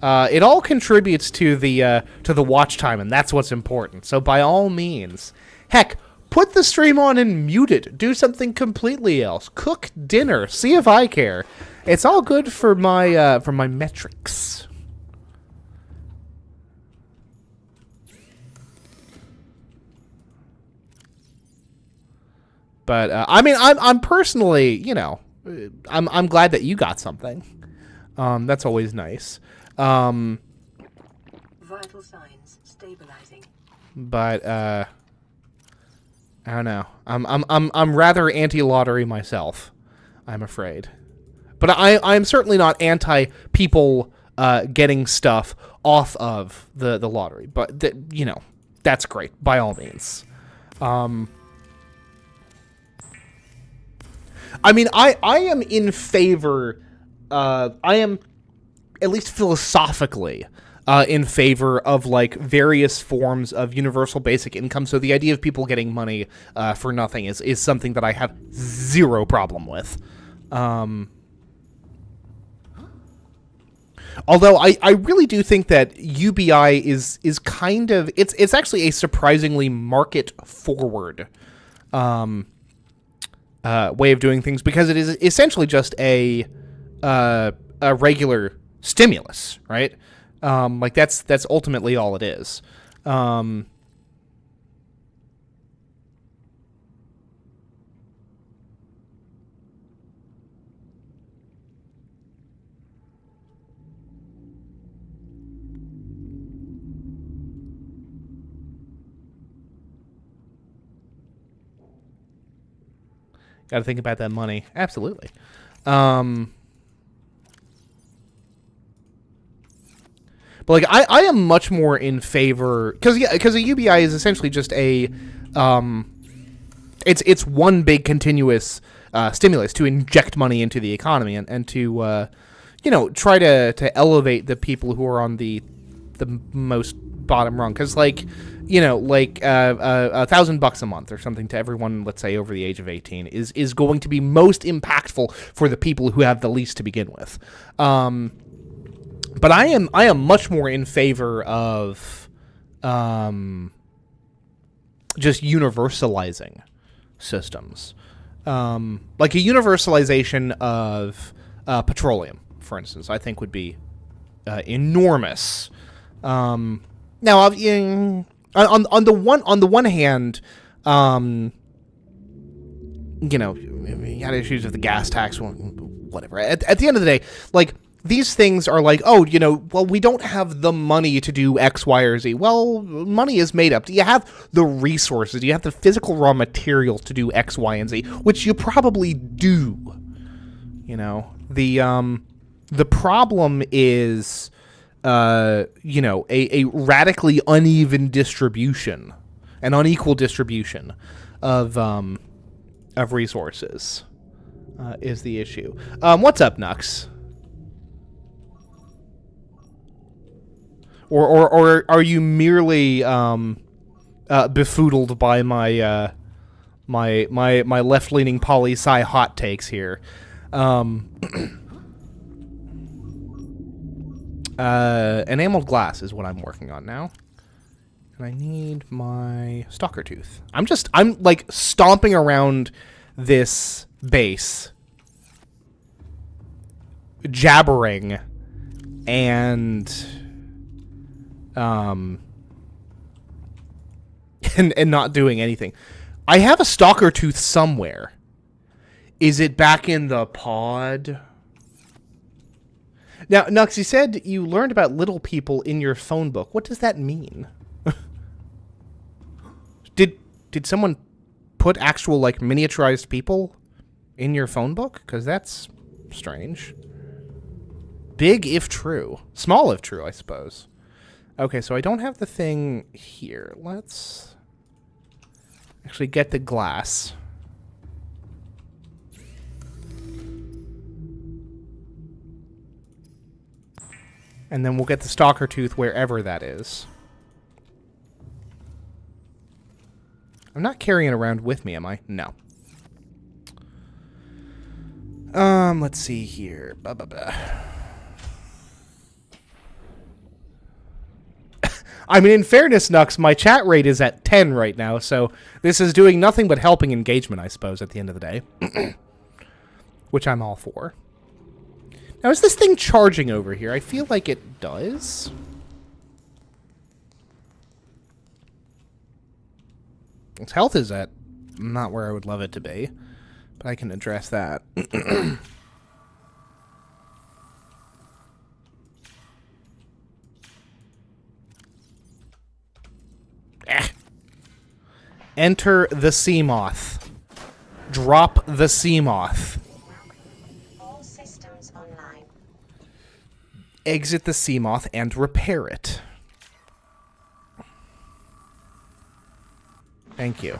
It all contributes to the watch time, and that's what's important. So by all means, heck, put the stream on and mute it. Do something completely else. Cook dinner. See if I care. It's all good for my metrics. But I mean, I'm personally, you know, I'm glad that you got something. That's always nice. Vital signs stabilizing. But I don't know. I'm rather anti-lottery myself, I'm afraid. But I'm certainly not anti people getting stuff off of the lottery. But you know, that's great by all means. I mean, I am in favor. I am at least philosophically in favor of like various forms of universal basic income. So the idea of people getting money for nothing is something that I have zero problem with. Although I really do think that UBI is kind of it's actually a surprisingly market forward way of doing things, because it is essentially just a regular stimulus, right? Like that's ultimately all it is. Got to think about that money. Absolutely. But like I am much more in favor, because a UBI is essentially just a it's one big continuous stimulus to inject money into the economy and to you know, try to elevate the people who are on the most bottom rung, because like, you know, like $1,000 a month or something to everyone, let's say over the age of 18, is going to be most impactful for the people who have the least to begin with. But I am much more in favor of just universalizing systems, like a universalization of petroleum, for instance. I think would be enormous. Now, on the one hand, you know, you had issues with the gas tax, whatever. At the end of the day, like, these things are like, oh, you know, well, we don't have the money to do X, Y, or Z. Well, money is made up. Do you have the resources? Do you have the physical raw materials to do X, Y, and Z? Which you probably do. You know, the problem is you know, a radically uneven distribution, an unequal distribution of resources is the issue. What's up, Nux? Or are you merely befoodled by my my left-leaning poli-sci hot takes here? Enameled glass is what I'm working on now. And I need my stalker tooth. I'm like stomping around this base, jabbering, and and not doing anything. I have a stalker tooth somewhere. Is it back in the pod? Now, Nux, you said you learned about little people in your phone book. What does that mean? Did someone put actual, like, miniaturized people in your phone book? Because that's strange. Big if true. Small if true, I suppose. Okay, so I don't have the thing here. Let's actually get the glass. And then we'll get the stalker tooth wherever that is. I'm not carrying it around with me, am I? No. Let's see here. I mean, in fairness, Nux, my chat rate is at 10 right now, so this is doing nothing but helping engagement, I suppose, at the end of the day. Which I'm all for. Now, is this thing charging over here? I feel like it does. Its health is at not where I would love it to be, but I can address that. Enter the Seamoth. Drop the Seamoth. All systems online. Exit the Seamoth and repair it. Thank you.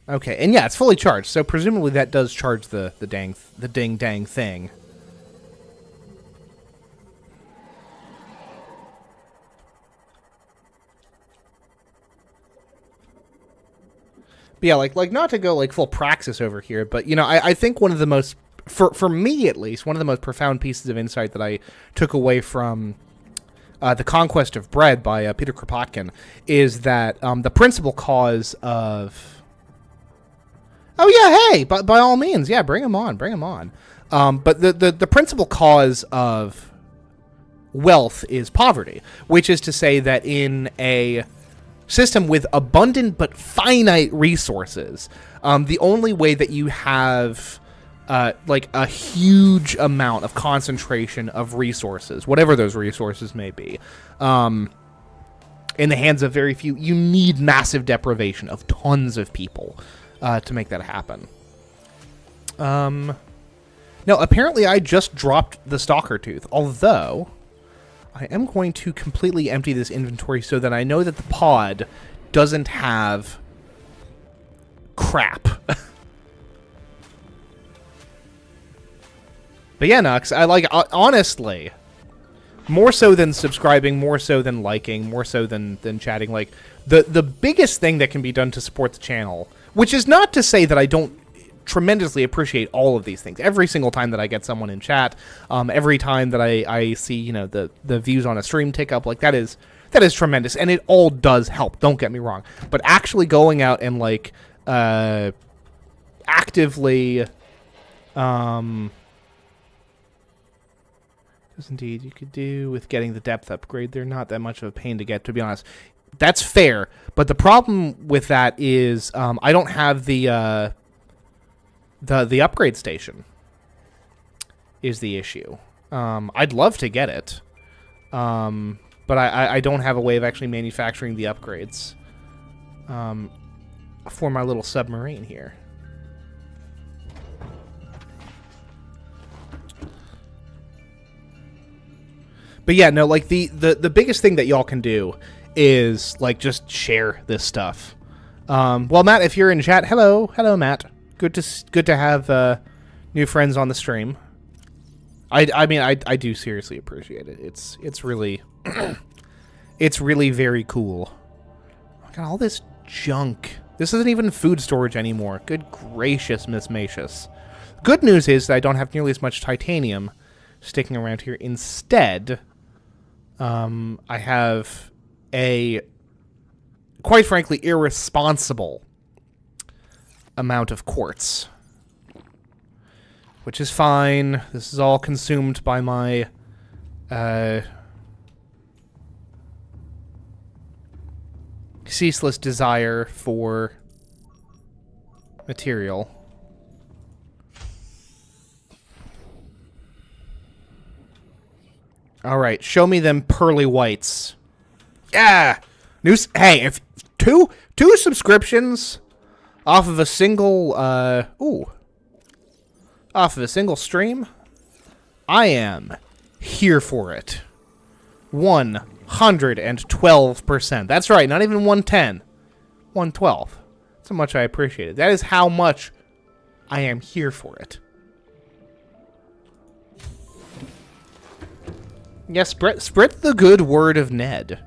Okay, and yeah, it's fully charged, so presumably that does charge the ding dang thing. But yeah, like not to go like full praxis over here, but you know, I think one of the most, for me at least, one of the most profound pieces of insight that I took away from The Conquest of Bread by Peter Kropotkin is that the principal cause of... Oh yeah, hey, by all means, yeah, bring him on. But the principal cause of wealth is poverty, which is to say that in a system with abundant but finite resources, the only way that you have like a huge amount of concentration of resources, whatever those resources may be, in the hands of very few, you need massive deprivation of tons of people to make that happen. Now, apparently I just dropped the stalker tooth, although I am going to completely empty this inventory so that I know that the pod doesn't have crap. But yeah, Nux, I like, honestly, more so than subscribing, more so than liking, more so than chatting, like, the biggest thing that can be done to support the channel, which is not to say that I don't tremendously appreciate all of these things. Every single time that I get someone in chat, every time that I see, you know, the views on a stream tick up, like, that is tremendous, and it all does help, don't get me wrong. But actually going out and, like, actively, because indeed you could do with getting the depth upgrade. They're not that much of a pain to get, to be honest. That's fair, but the problem with that is I don't have the upgrade station is the issue. I'd love to get it, but I don't have a way of actually manufacturing the upgrades for my little submarine here. But yeah, no, like the biggest thing that y'all can do is like just share this stuff. Well, Matt, if you're in chat, hello, Matt. Good to have new friends on the stream. I mean, I do seriously appreciate it. It's really it's really very cool. I got all this junk. This isn't even food storage anymore. Good gracious, Miss Macius. Good news is that I don't have nearly as much titanium sticking around here. Instead, I have a, quite frankly, irresponsible amount of quartz. Which is fine. This is all consumed by my, ceaseless desire for material. Alright, show me them pearly whites. Yeah! Hey, if two subscriptions off of a single, off of a single stream, I am here for it. 112%. That's right, not even 110. 112. That's how much I appreciate it. That is how much I am here for it. Yes, spread the good word of Ned.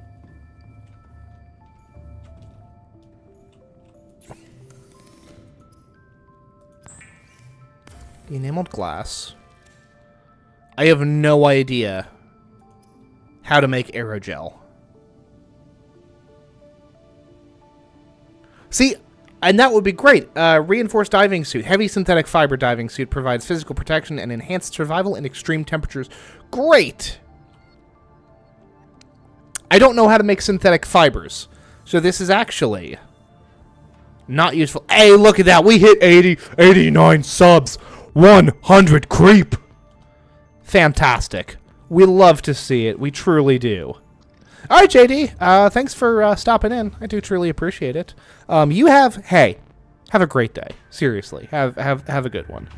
The enameled glass. I have no idea how to make aerogel. See, and that would be great. Reinforced diving suit. Heavy synthetic fiber diving suit provides physical protection and enhanced survival in extreme temperatures. Great! I don't know how to make synthetic fibers, so this is actually not useful. Hey, look at that. We hit 89 subs. 100 creep. Fantastic. We love to see it. We truly do. All right, JD. Thanks for stopping in. I do truly appreciate it. Hey, have a great day. Seriously, have a good one.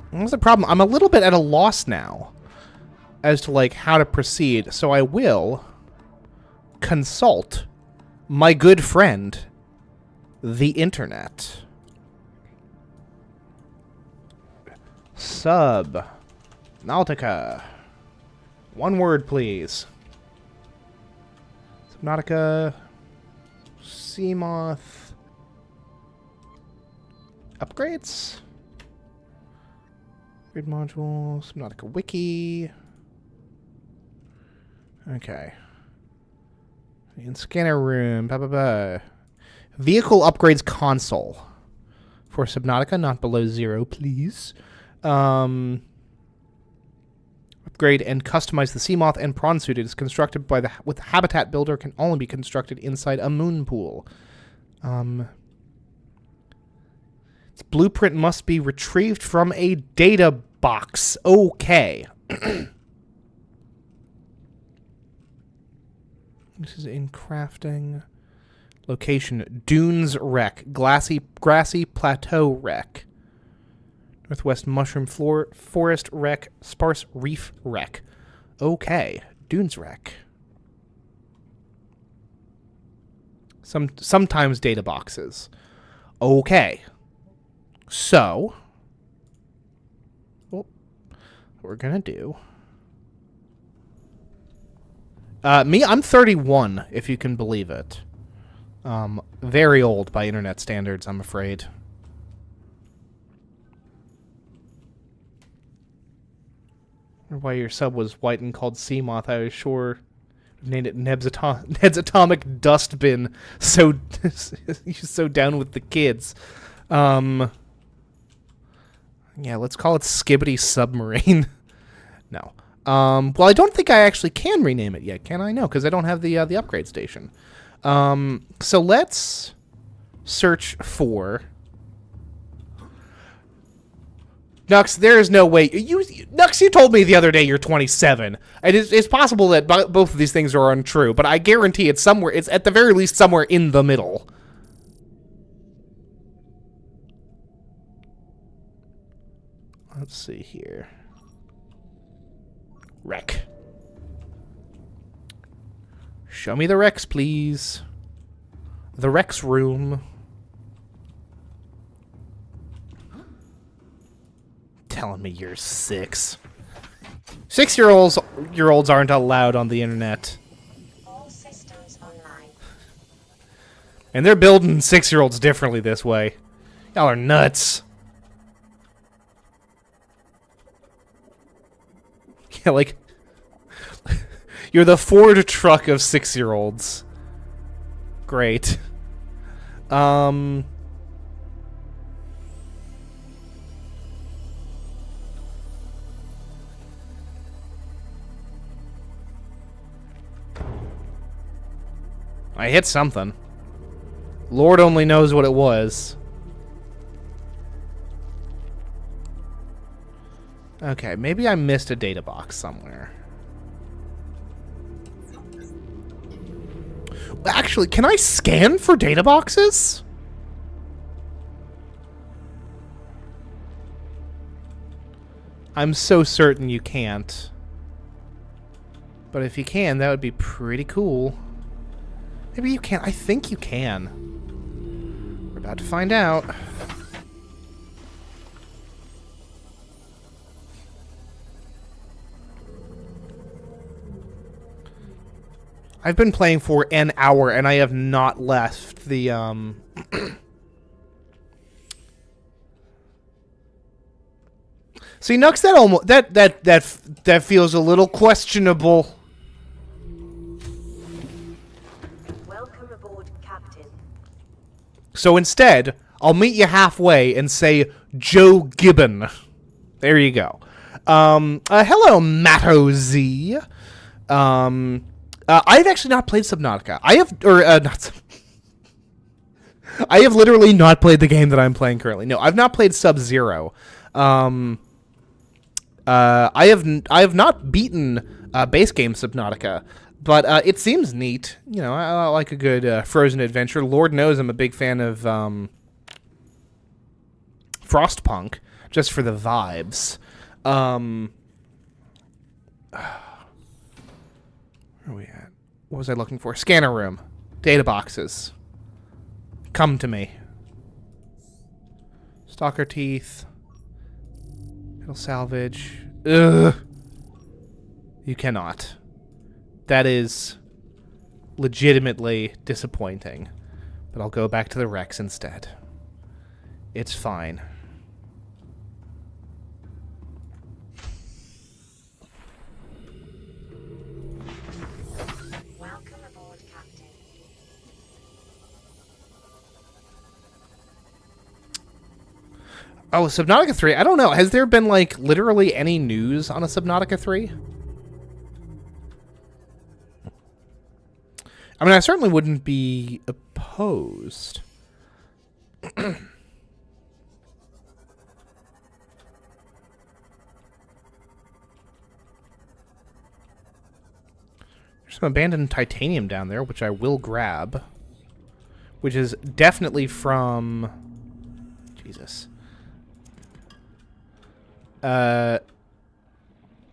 What's the problem? I'm a little bit at a loss now as to, like, how to proceed, so I will consult my good friend, the internet. Subnautica. One word, please. Subnautica. Seamoth. Upgrades. Grid module. Subnautica wiki. Okay. In scanner room. Blah, blah, blah. Vehicle upgrades console. For Subnautica, not below 0, please. Upgrade and customize the Seamoth and Prawn suit. It is constructed by with the Habitat Builder. Can only be constructed inside a moon pool. Its blueprint must be retrieved from a data box. Okay. This is in crafting. Location: Dunes Wreck, grassy plateau wreck. Northwest Mushroom Forest Wreck, Sparse Reef Wreck. Okay, Dunes Wreck. Sometimes data boxes. Okay. So, what we're gonna do. I'm 31, if you can believe it. Very old by internet standards, I'm afraid. Why your sub was white and called Seamoth, I was sure named it Ned's Atomic Dustbin. So so down with the kids. Yeah, let's call it Skibbity Submarine. No. Well, I don't think I actually can rename it yet, can I? No, because I don't have the upgrade station. So let's search for Nux, there is no way. Nux, you told me the other day you're 27. It's possible that both of these things are untrue, but I guarantee it's somewhere. It's at the very least somewhere in the middle. Let's see here. Rec. Show me the Rex, please. The Rex room. Telling me you're 6. 6-year-olds aren't allowed on the internet. All systems online. And they're building 6-year-olds differently this way. Y'all are nuts. Yeah, like you're the Ford truck of 6-year-olds. Great. I hit something. Lord only knows what it was. Okay, maybe I missed a data box somewhere. Actually, can I scan for data boxes? I'm so certain you can't. But if you can, that would be pretty cool. Maybe you can. I think you can. We're about to find out. I've been playing for an hour and I have not left the See, Nux, that almost that feels a little questionable. Welcome aboard, Captain. So instead, I'll meet you halfway and say Joe Gibbon. There you go. Hello, Matto Z. I've actually not played Subnautica. I have literally not played the game that I'm playing currently. No, I've not played Sub-Zero. I have not beaten base game Subnautica, but it seems neat. You know, I like a good frozen adventure. Lord knows I'm a big fan of Frostpunk, just for the vibes. Where are we at? What was I looking for? Scanner room. Data boxes. Come to me. Stalker teeth. Metal salvage. Ugh. You cannot. That is legitimately disappointing. But I'll go back to the Rex instead. It's fine. Welcome aboard, Captain. Oh, Subnautica 3. I don't know. Has there been, like, literally any news on a Subnautica 3? I mean, I certainly wouldn't be opposed. There's some abandoned titanium down there, which I will grab. Which is definitely from... Jesus.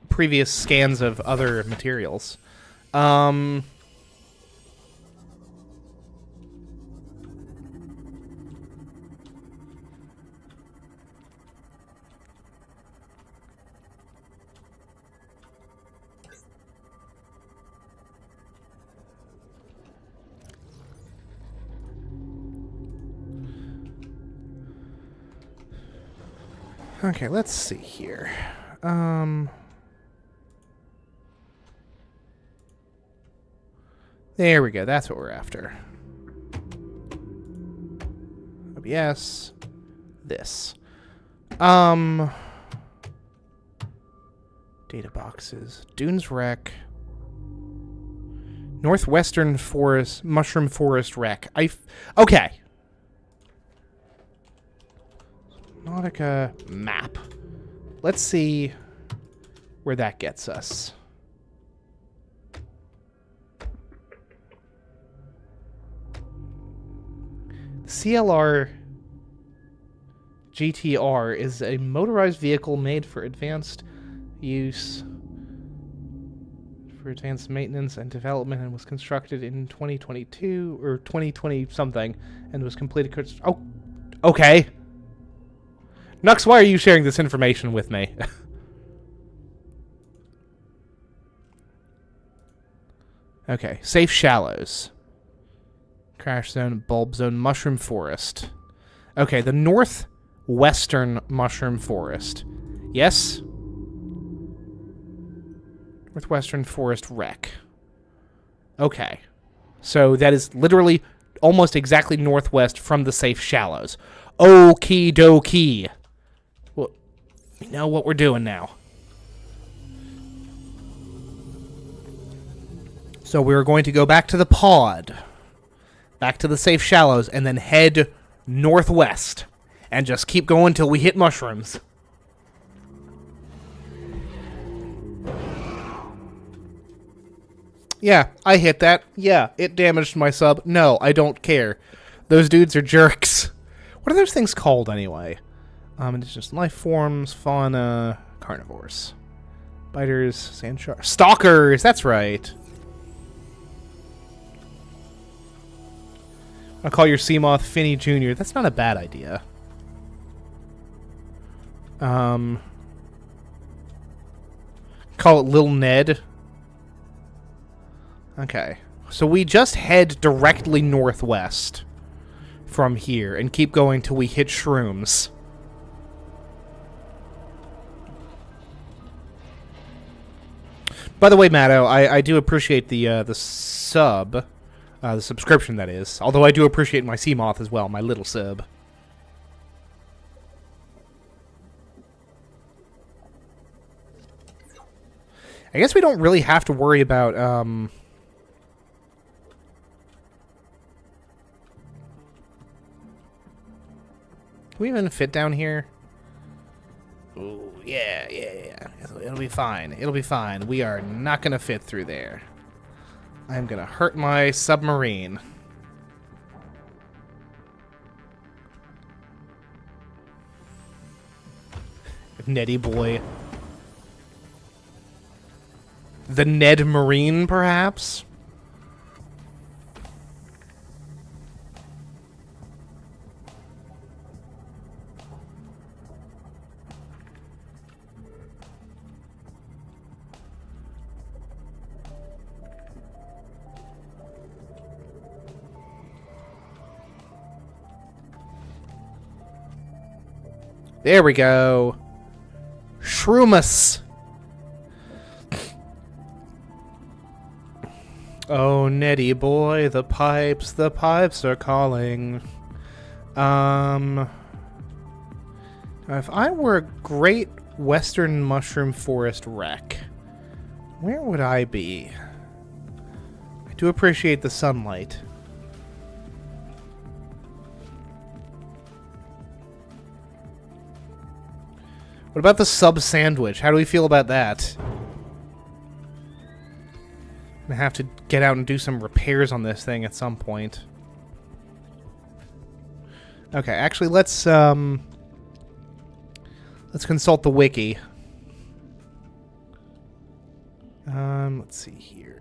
Previous scans of other materials. Okay, let's see here. There we go. That's what we're after. OBS. This. Data boxes. Dunes Wreck. Northwestern Forest. Mushroom Forest Wreck. Okay. Subnautica map. let's see where that gets us. CLR GTR is a motorized vehicle made for advanced use, for advanced maintenance and development, and was constructed in 2022 or 2020 something, and was completed. Oh, okay. Nux, why are you sharing this information with me? Okay, safe shallows. Crash zone, bulb zone, mushroom forest. Okay, the northwestern mushroom forest. Yes? Northwestern forest wreck. Okay. So that is literally almost exactly northwest from the safe shallows. Okie dokie. Well, we know what we're doing now. So we're going to go back to the pod, back to the safe shallows, and then head northwest, and just keep going till we hit mushrooms. Yeah, I hit that. Yeah, it damaged my sub. No, I don't care. Those dudes are jerks. What are those things called, anyway? It's just life forms, fauna, carnivores. Biters, sand sharks. Stalkers! That's right. I'll call your Seamoth Finny Jr. That's not a bad idea. Call it Lil Ned. Okay. So we just head directly northwest from here and keep going till we hit shrooms. By the way, Matto, I do appreciate the sub. The subscription, that is. Although I do appreciate my Seamoth as well, my little sub. I guess we don't really have to worry about, Can we even fit down here? Ooh, yeah. It'll be fine. It'll be fine. We are not gonna fit through there. I'm gonna hurt my submarine. Neddy boy. The Ned Marine, perhaps? There we go. Shroomus. Oh, Neddy boy, the pipes are calling. If I were a great western mushroom forest wreck, where would I be? I do appreciate the sunlight. What about the sub sandwich? How do we feel about that? I'm gonna have to get out and do some repairs on this thing at some point. Okay, actually, let's consult the wiki. Let's see here.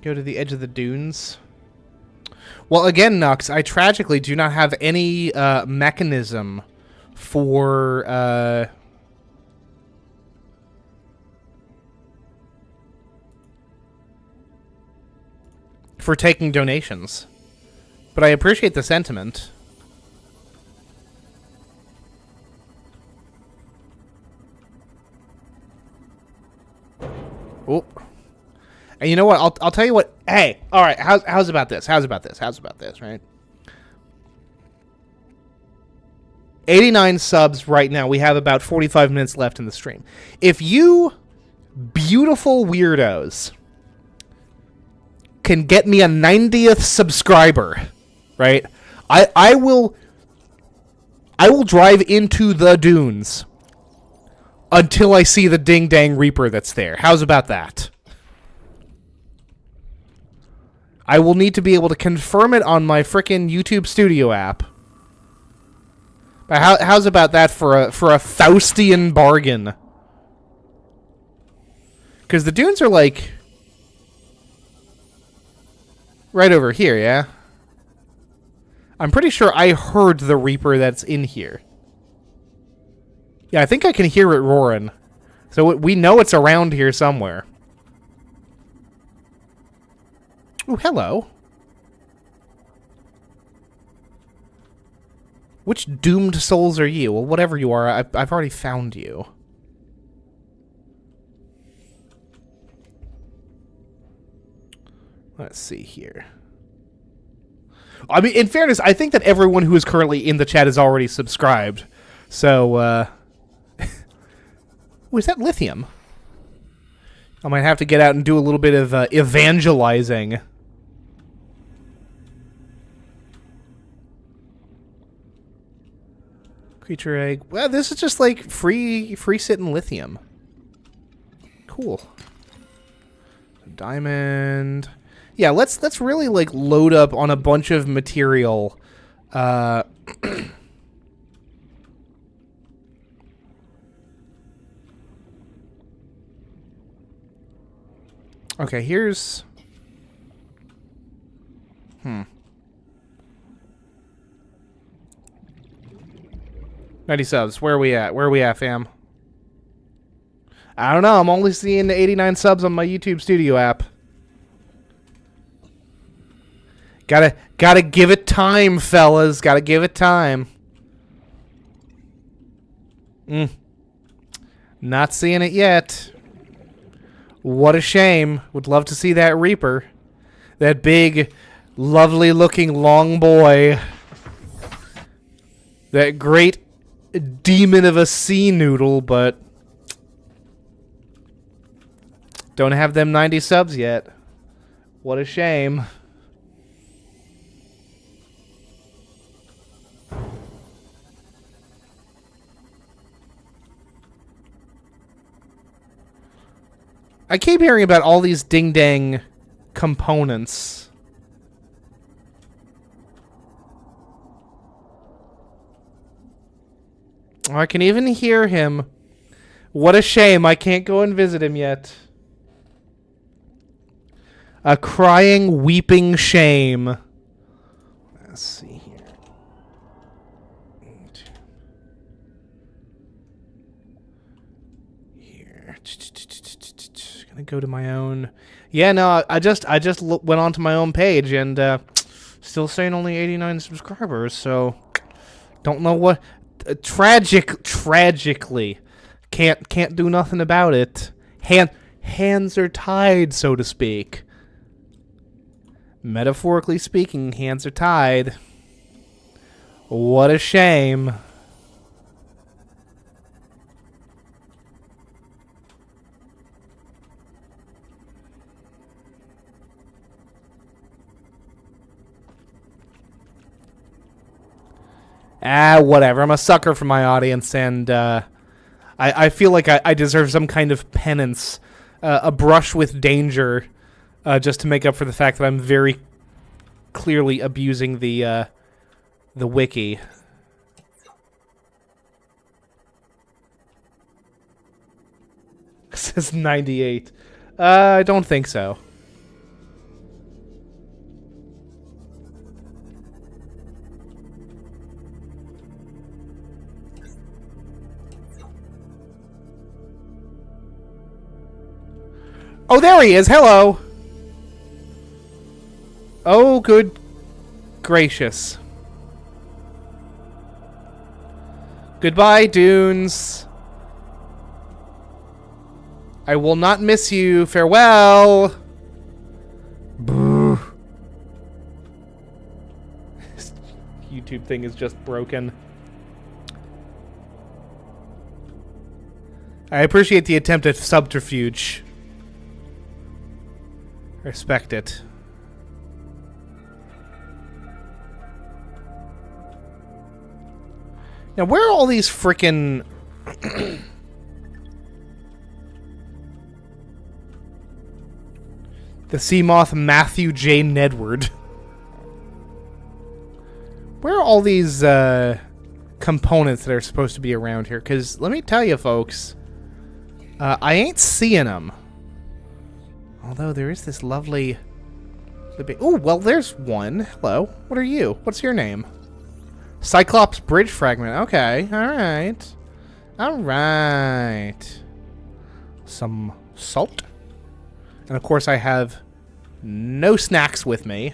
Go to the edge of the dunes. Well, again, Nux, I tragically do not have any mechanism for taking donations. But I appreciate the sentiment. Oh. And you know what? I'll tell you what. Hey, all right. How's about this? How's about this? Right? 89 subs right now. We have about 45 minutes left in the stream. If you beautiful weirdos can get me a 90th subscriber, right? I will drive into the dunes until I see the ding dang reaper that's there. How's about that? I will need to be able to confirm it on my frickin' YouTube Studio app. But how's about that for a Faustian bargain? Because the dunes are like right over here, yeah? I'm pretty sure I heard the reaper that's in here. Yeah, I think I can hear it roaring. So we know it's around here somewhere. Oh, hello. Which doomed souls are you? Well, whatever you are, I've already found you. Let's see here. I mean, in fairness, I think that everyone who is currently in the chat is already subscribed. So, oh, is that lithium? I might have to get out and do a little bit of evangelizing. Creature egg. Well, this is just like free sitting lithium. Cool. Diamond. Yeah, let's really like load up on a bunch of material. Okay, here's 90 subs. Where are we at? Where are we at, fam? I don't know. I'm only seeing 89 subs on my YouTube Studio app. Gotta give it time, fellas. Gotta give it time. Not seeing it yet. What a shame. Would love to see that Reaper. That big, lovely-looking long boy. That great demon of a sea noodle, but don't have them 90 subs yet. What a shame. I keep hearing about all these ding-dang components. I can even hear him. What a shame I can't go and visit him yet. A crying, weeping shame. Let's see here. Here. Gonna go to my own. Yeah, no, I just went onto my own page and still saying only 89 subscribers. So don't know what. Tragically, can't do nothing about it. Hands are tied, so to speak. Metaphorically speaking, hands are tied. What a shame. Whatever. I'm a sucker for my audience, and I feel like I deserve some kind of penance, a brush with danger, just to make up for the fact that I'm very clearly abusing the wiki. It says 98. I don't think so. Oh, there he is. Hello. Oh, good gracious. Goodbye, dunes. I will not miss you. Farewell. Boo. This YouTube thing is just broken. I appreciate the attempt at subterfuge. Respect it. Now, where are all these frickin'... the Seamoth Matthew J. Nedward. Where are all these components that are supposed to be around here? Because let me tell you, folks, I ain't seeing them. Although there is this lovely... Oh, well, there's one. Hello. What are you? What's your name? Cyclops Bridge Fragment. Okay. Alright. Alright. Some salt. And of course I have no snacks with me.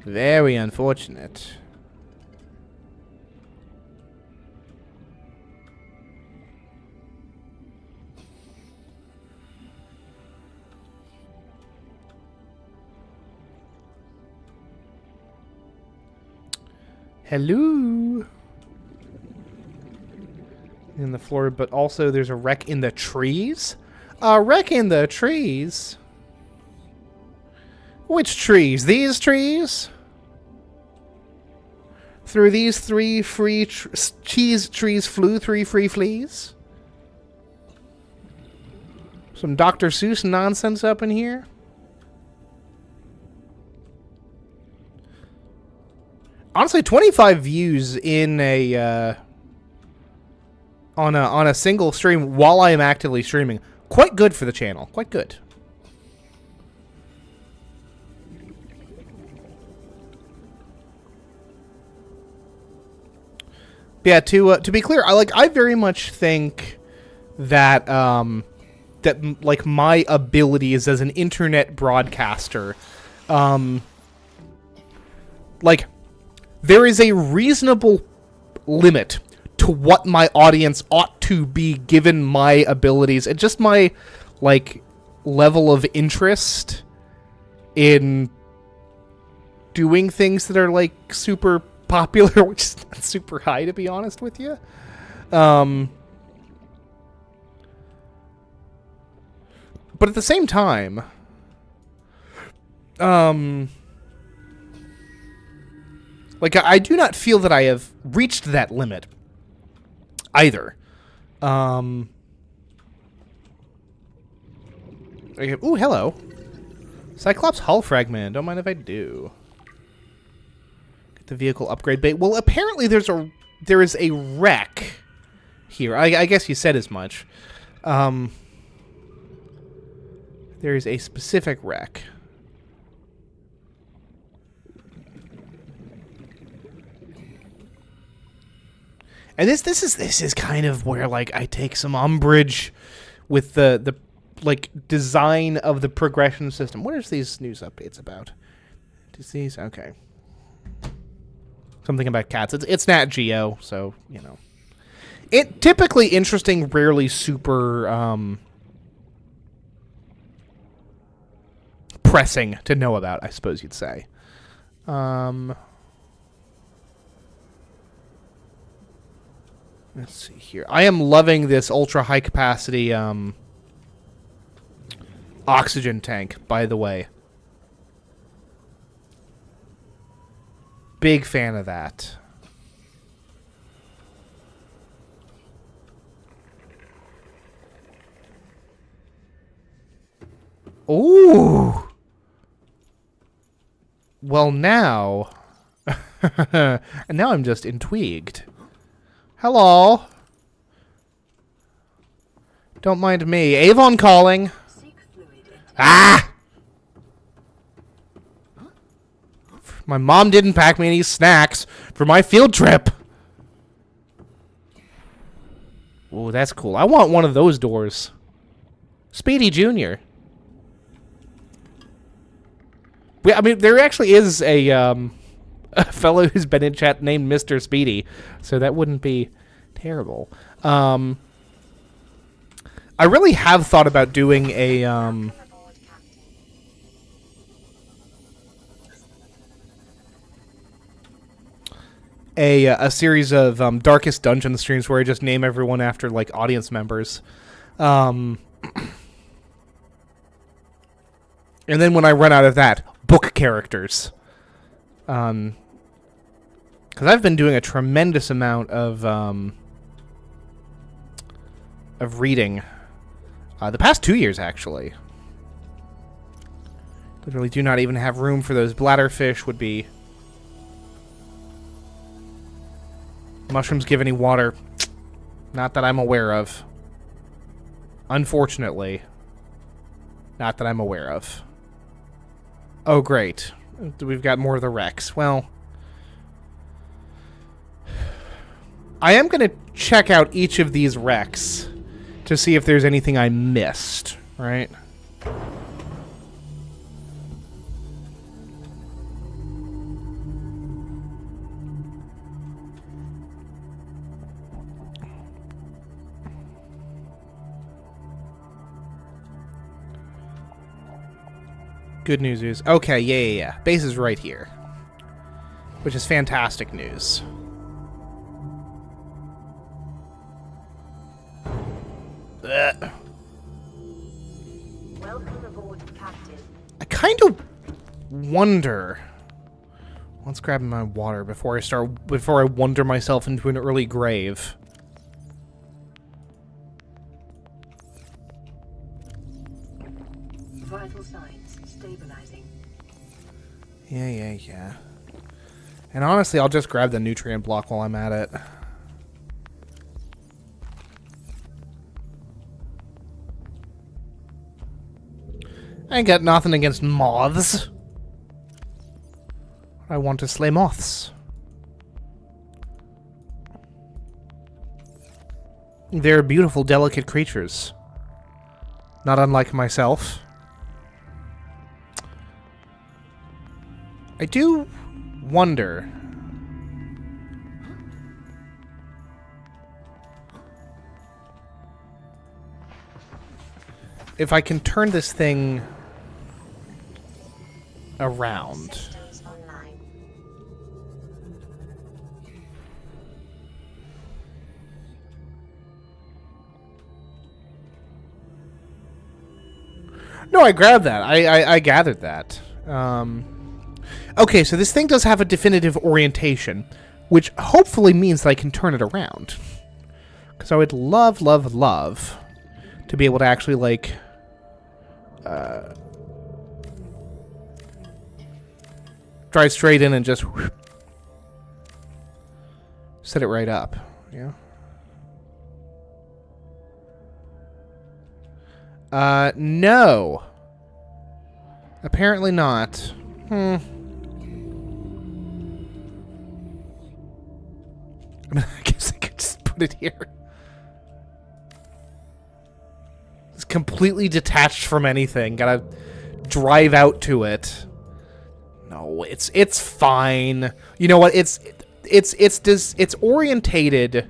Very unfortunate. Hello. In the floor, but also there's a wreck in the trees. A wreck in the trees. Which trees? These trees? Through these three free cheese trees flew three free fleas? Some Dr. Seuss nonsense up in here? Honestly, 25 views in a on a single stream while I am actively streaming, quite good for the channel. Quite good. Yeah, to be clear, I very much think that that like my abilities as an internet broadcaster, like, there is a reasonable limit to what my audience ought to be given my abilities and just my, like, level of interest in doing things that are, like, super popular, which is not super high, to be honest with you. But at the same time, like, I do not feel that I have reached that limit either. Ooh, hello. Cyclops hull fragment. Don't mind if I do. Get the vehicle upgrade bay. Well, apparently there is a wreck here. I guess you said as much. There is a specific wreck. And this is kind of where, like, I take some umbrage with the like design of the progression system. What is these news updates about? Disease? Okay. Something about cats. It's Nat Geo, so, you know. It typically interesting, rarely super pressing to know about, I suppose you'd say. Let's see here. I am loving this ultra high capacity oxygen tank, by the way. Big fan of that. Ooh. Well, now... and now I'm just intrigued. Hello. Don't mind me. Avon calling. Ah! My mom didn't pack me any snacks for my field trip. Ooh, that's cool. I want one of those doors. Speedy Jr. I mean, there actually is a fellow who's been in chat named Mr. Speedy, so that wouldn't be terrible. I really have thought about doing a series of Darkest Dungeon streams where I just name everyone after, like, audience members. And then when I run out of that, book characters. Because I've been doing a tremendous amount of reading. The past 2 years, actually. Literally do not even have room for those bladderfish. Would be... Mushrooms give any water? Not that I'm aware of. Unfortunately. Not that I'm aware of. Oh, great. We've got more of the wrecks. Well... I am going to check out each of these wrecks to see if there's anything I missed, right? Good news is... Okay, yeah. Base is right here. Which is fantastic news. Ugh. Welcome aboard, Captain. I kind of wonder... Let's grab my water before I wander myself into an early grave. Vital signs stabilizing. Yeah. And honestly, I'll just grab the nutrient block while I'm at it. I ain't got nothing against moths. I want to slay moths. They're beautiful, delicate creatures. Not unlike myself. I do wonder... if I can turn this thing... around. Systems online. No, I grabbed that. I gathered that. Okay, so this thing does have a definitive orientation, which hopefully means that I can turn it around. Because I would love to be able to actually, like... drive straight in and just... whoosh, set it right up. Yeah. No. Apparently not. I mean, I guess I could just put it here. It's completely detached from anything. Gotta drive out to it. No, it's fine. You know what? It's orientated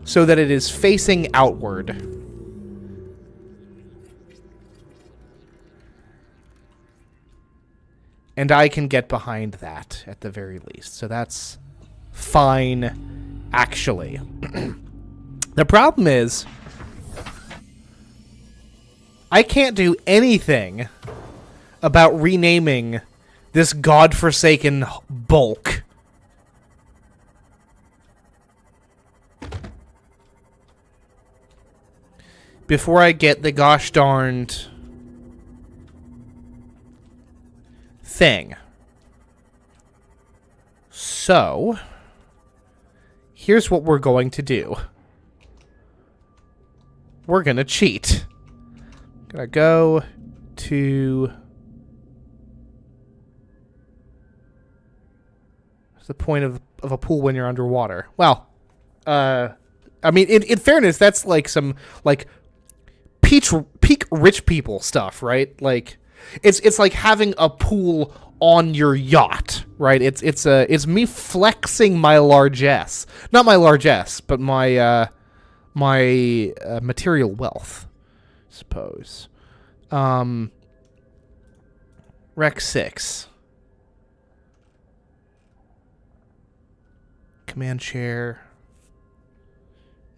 so that it is facing outward. And I can get behind that at the very least. So that's fine, actually. The problem is I can't do anything about renaming this godforsaken bulk. Before I get the gosh darned thing. So, here's what we're going to do. We're gonna cheat. Gonna go to... What's the point of a pool when you're underwater? Well, I mean, in fairness, that's like some, like, peak rich people stuff, right? Like, it's like having a pool on your yacht, right? It's me flexing my largesse. Not my largesse, but my material wealth, I suppose. Rec 6. Command chair.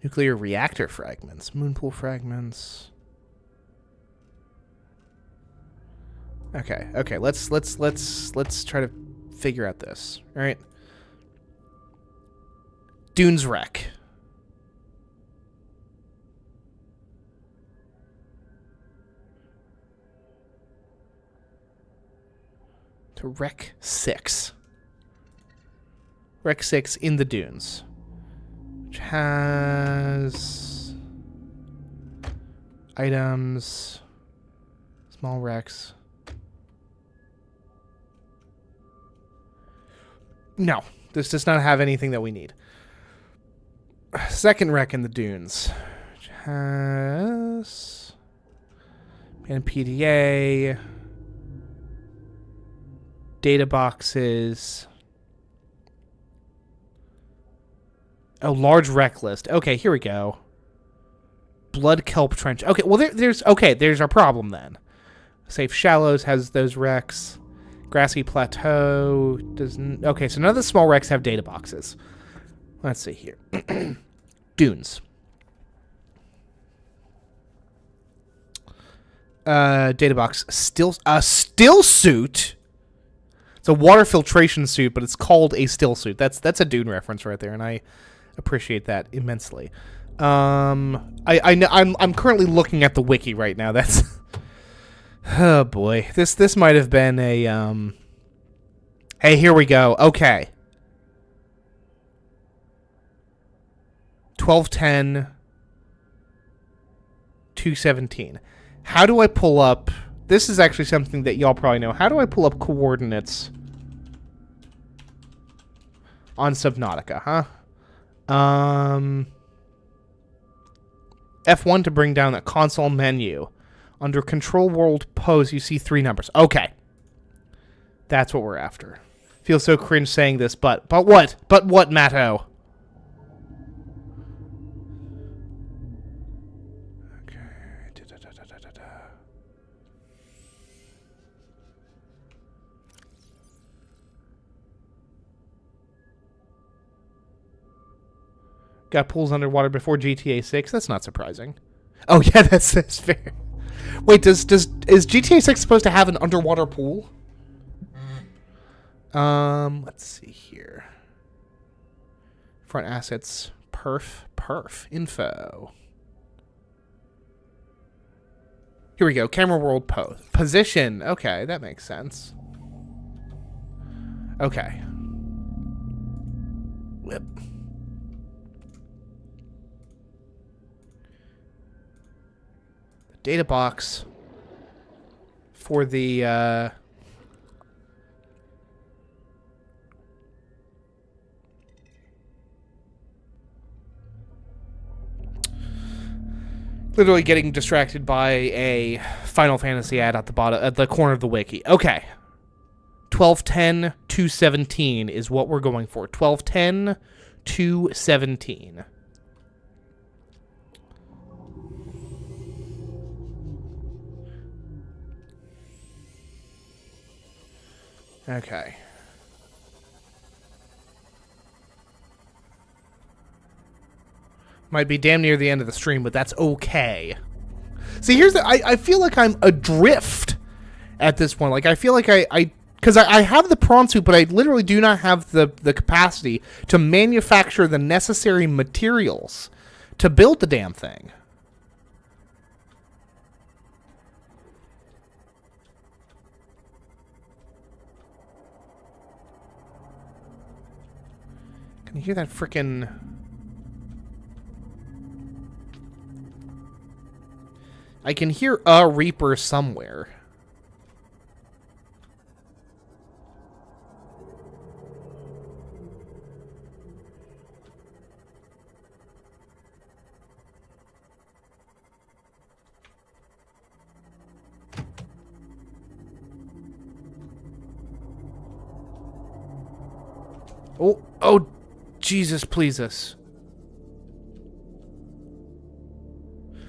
Nuclear reactor fragments. Moonpool fragments. Okay. Let's try to figure out this. All right. Dunes wreck. To Rec 6. Rec 6 in the dunes. Which has items, small wrecks. No, this does not have anything that we need. Second wreck in the dunes. Which has and PDA. Data boxes. Oh, large wreck list. Okay, here we go. Blood kelp trench. Okay, well there's our problem then. Safe shallows has those wrecks. Grassy plateau doesn't. Okay, so none of the small wrecks have data boxes. Let's see here. Dunes. Data box. Still suit. It's a water filtration suit, but it's called a still suit. That's a Dune reference right there, and I appreciate that immensely. I'm currently looking at the wiki right now. That's oh boy. This might have been a Hey, here we go. Okay. 1210 217. How do I pull up? This is actually something that y'all probably know. How do I pull up coordinates on Subnautica, huh? F1 to bring down that console menu. Under Control World Pose, you see 3 numbers. Okay. That's what we're after. Feels so cringe saying this, but what? But what, Matto? Got pools underwater before GTA 6. That's not surprising. Oh yeah, that's fair. Wait, is GTA 6 supposed to have an underwater pool? Let's see here. Front assets, perf info. Here we go. Camera world pose. Position. Okay, that makes sense. Okay. Whip. Data box for the literally getting distracted by a Final Fantasy ad at the bottom at the corner of the wiki. Okay. 1210 217 is what we're going for. 1210 217. Okay. Might be damn near the end of the stream, but that's okay. See, here's the... I feel like I'm adrift at this point. Like, I feel like because I have the prawn suit, but I literally do not have the capacity to manufacture the necessary materials to build the damn thing. Can you hear that frickin'... I can hear a Reaper somewhere. Oh, Jesus, please us.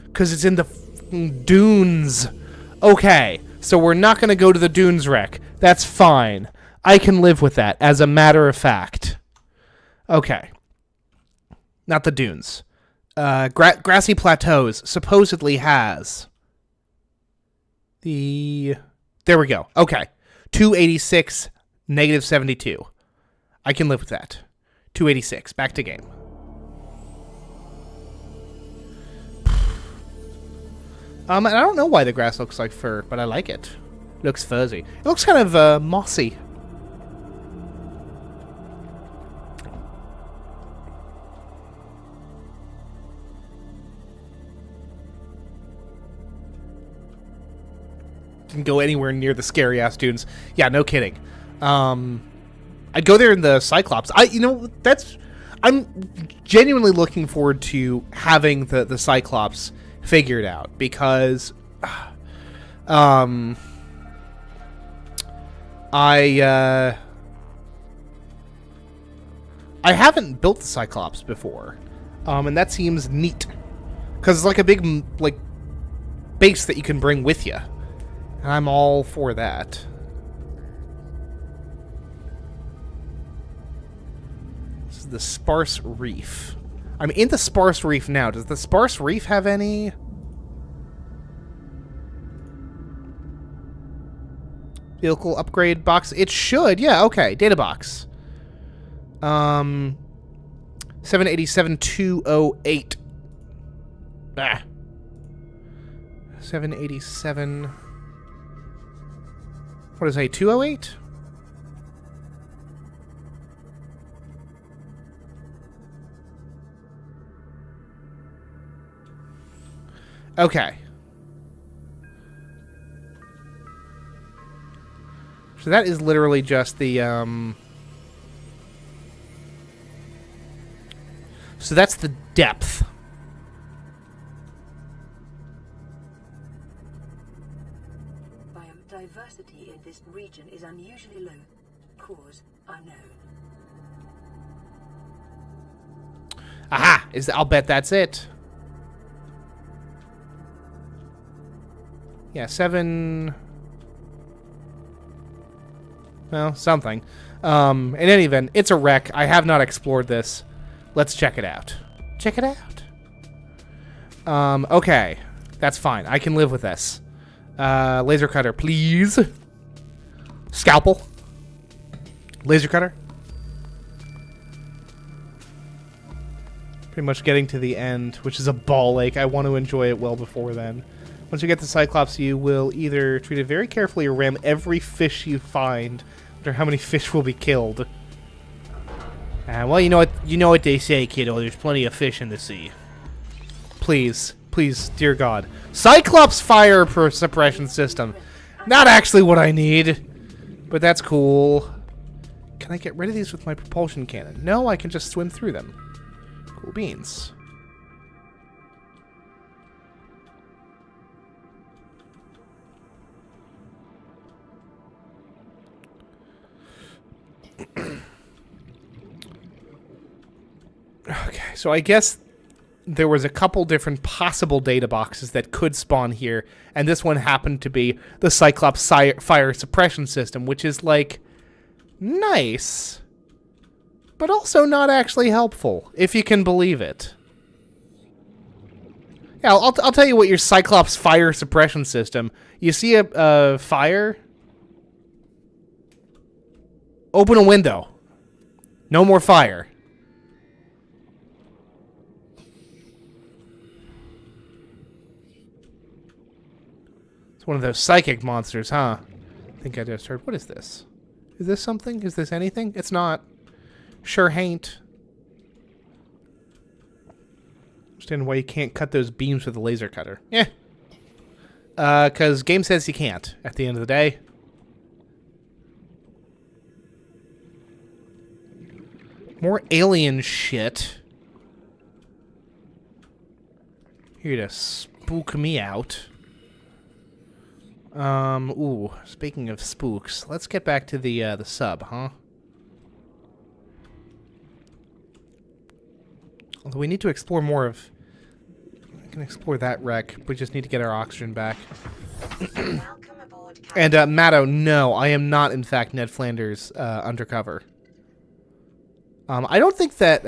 Because it's in the dunes. Okay, so we're not going to go to the dunes wreck. That's fine. I can live with that, as a matter of fact. Okay. Not the dunes. Grassy Plateaus supposedly has the... There we go. Okay. 286, negative 72. I can live with that. 286. Back to game. And I don't know why the grass looks like fur, but I like it. It looks fuzzy. It looks kind of mossy. Didn't go anywhere near the scary ass dunes. Yeah, no kidding. I'd go there in the Cyclops. I'm genuinely looking forward to having the Cyclops figured out, because I haven't built the Cyclops before, and that seems neat, because it's like a big base that you can bring with you, and I'm all for that. This is the Sparse Reef. I'm in the Sparse Reef now. Does the Sparse Reef have any... vehicle upgrade box? It should. Yeah, okay. Data box. 787-208. Ah. 787... What is it? 208? Okay. So that is literally just the, So that's the depth. Biodiversity in this region is unusually low. Cause unknown. Aha! I'll bet that's it. Yeah, 7... Well, something. In any event, it's a wreck. I have not explored this. Let's check it out. Check it out. Okay. That's fine. I can live with this. Laser cutter, please. Scalpel. Laser cutter. Pretty much getting to the end, which is a ball lake. I want to enjoy it well before then. Once you get the Cyclops, you will either treat it very carefully or ram every fish you find. I wonder how many fish will be killed. Well, you know what they say, kiddo. There's plenty of fish in the sea. Please, please, dear God. Cyclops fire suppression system. Not actually what I need, but that's cool. Can I get rid of these with my propulsion cannon? No, I can just swim through them. Cool beans. Okay, so I guess there was a couple different possible data boxes that could spawn here, and this one happened to be the Cyclops fire suppression system, which is, like, nice, but also not actually helpful, if you can believe it. Yeah, I'll tell you what your Cyclops fire suppression system... You see a fire? Open a window. No more fire. It's one of those psychic monsters, huh? I think I just heard. What is this? Is this something? Is this anything? It's not. Sure hain't. Understand why you can't cut those beams with a laser cutter. Yeah. Because game says you can't at the end of the day. More alien shit. Here to spook me out. Ooh, speaking of spooks, let's get back to the sub, huh? Although we need to explore more of... I can explore that wreck. We just need to get our oxygen back. And, Matto, no, I am not, in fact, Ned Flanders, undercover. I don't think that,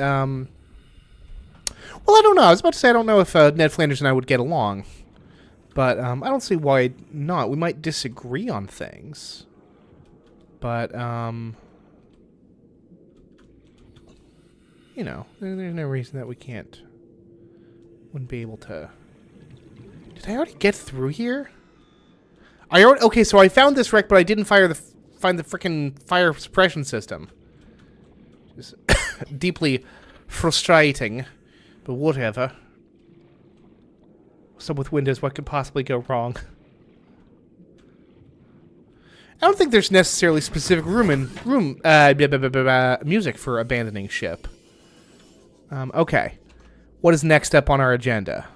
Well, I don't know. I was about to say I don't know if Ned Flanders and I would get along. But I don't see why not. We might disagree on things. But, you know, there's no reason that we wouldn't be able to. Did I already get through here? Okay, so I found this wreck, but I didn't find the frickin' fire suppression system. Just deeply frustrating, but whatever. So with Windows, what could possibly go wrong? I don't think there's necessarily specific music for abandoning ship. Okay. What is next up on our agenda?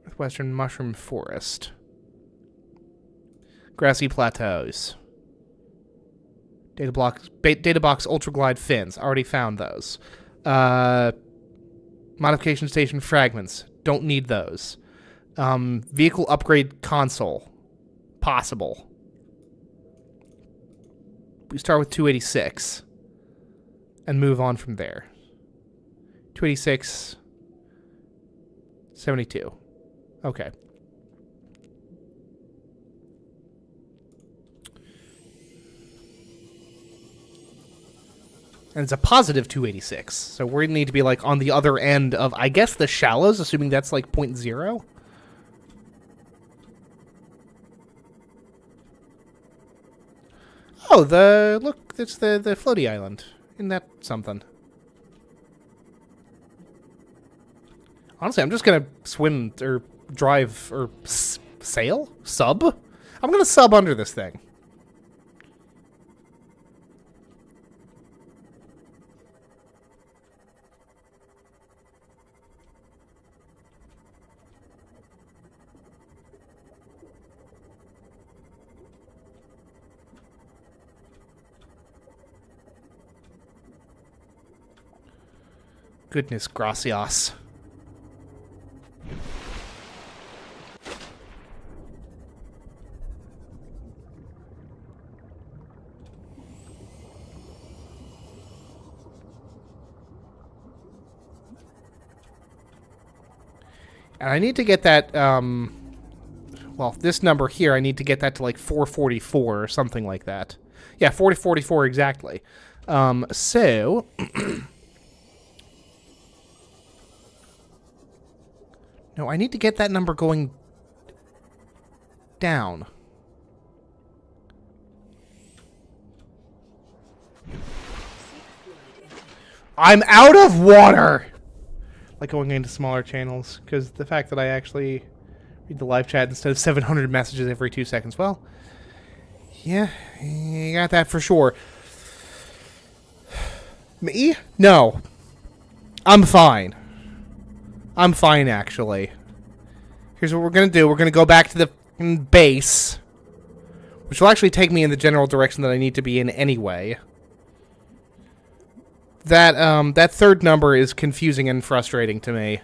Northwestern Mushroom Forest. Grassy Plateaus. Data box Ultra Glide fins. Already found those. Modification station fragments. Don't need those. Vehicle upgrade console. Possible. We start with 286. And move on from there. 286. 72. Okay. And it's a positive 286. So we're going to need to be, like, on the other end of, I guess, the shallows, assuming that's, like, 0.0. Oh, look, it's the floaty island. Isn't that something? Honestly, I'm just going to swim, or drive, or sail? Sub? I'm going to sub under this thing. Goodness gracias. And I need to get that, well, this number here, I need to get that to like 444 or something like that. Yeah, 444 exactly. So... No, I need to get that number going down. I'm out of water! Like going into smaller channels, because the fact that I actually read the live chat instead of 700 messages every 2 seconds, well, yeah, you got that for sure. Me? No. I'm fine. I'm fine, actually. Here's what we're going to do. We're going to go back to the base, which will actually take me in the general direction that I need to be in anyway. That third number is confusing and frustrating to me.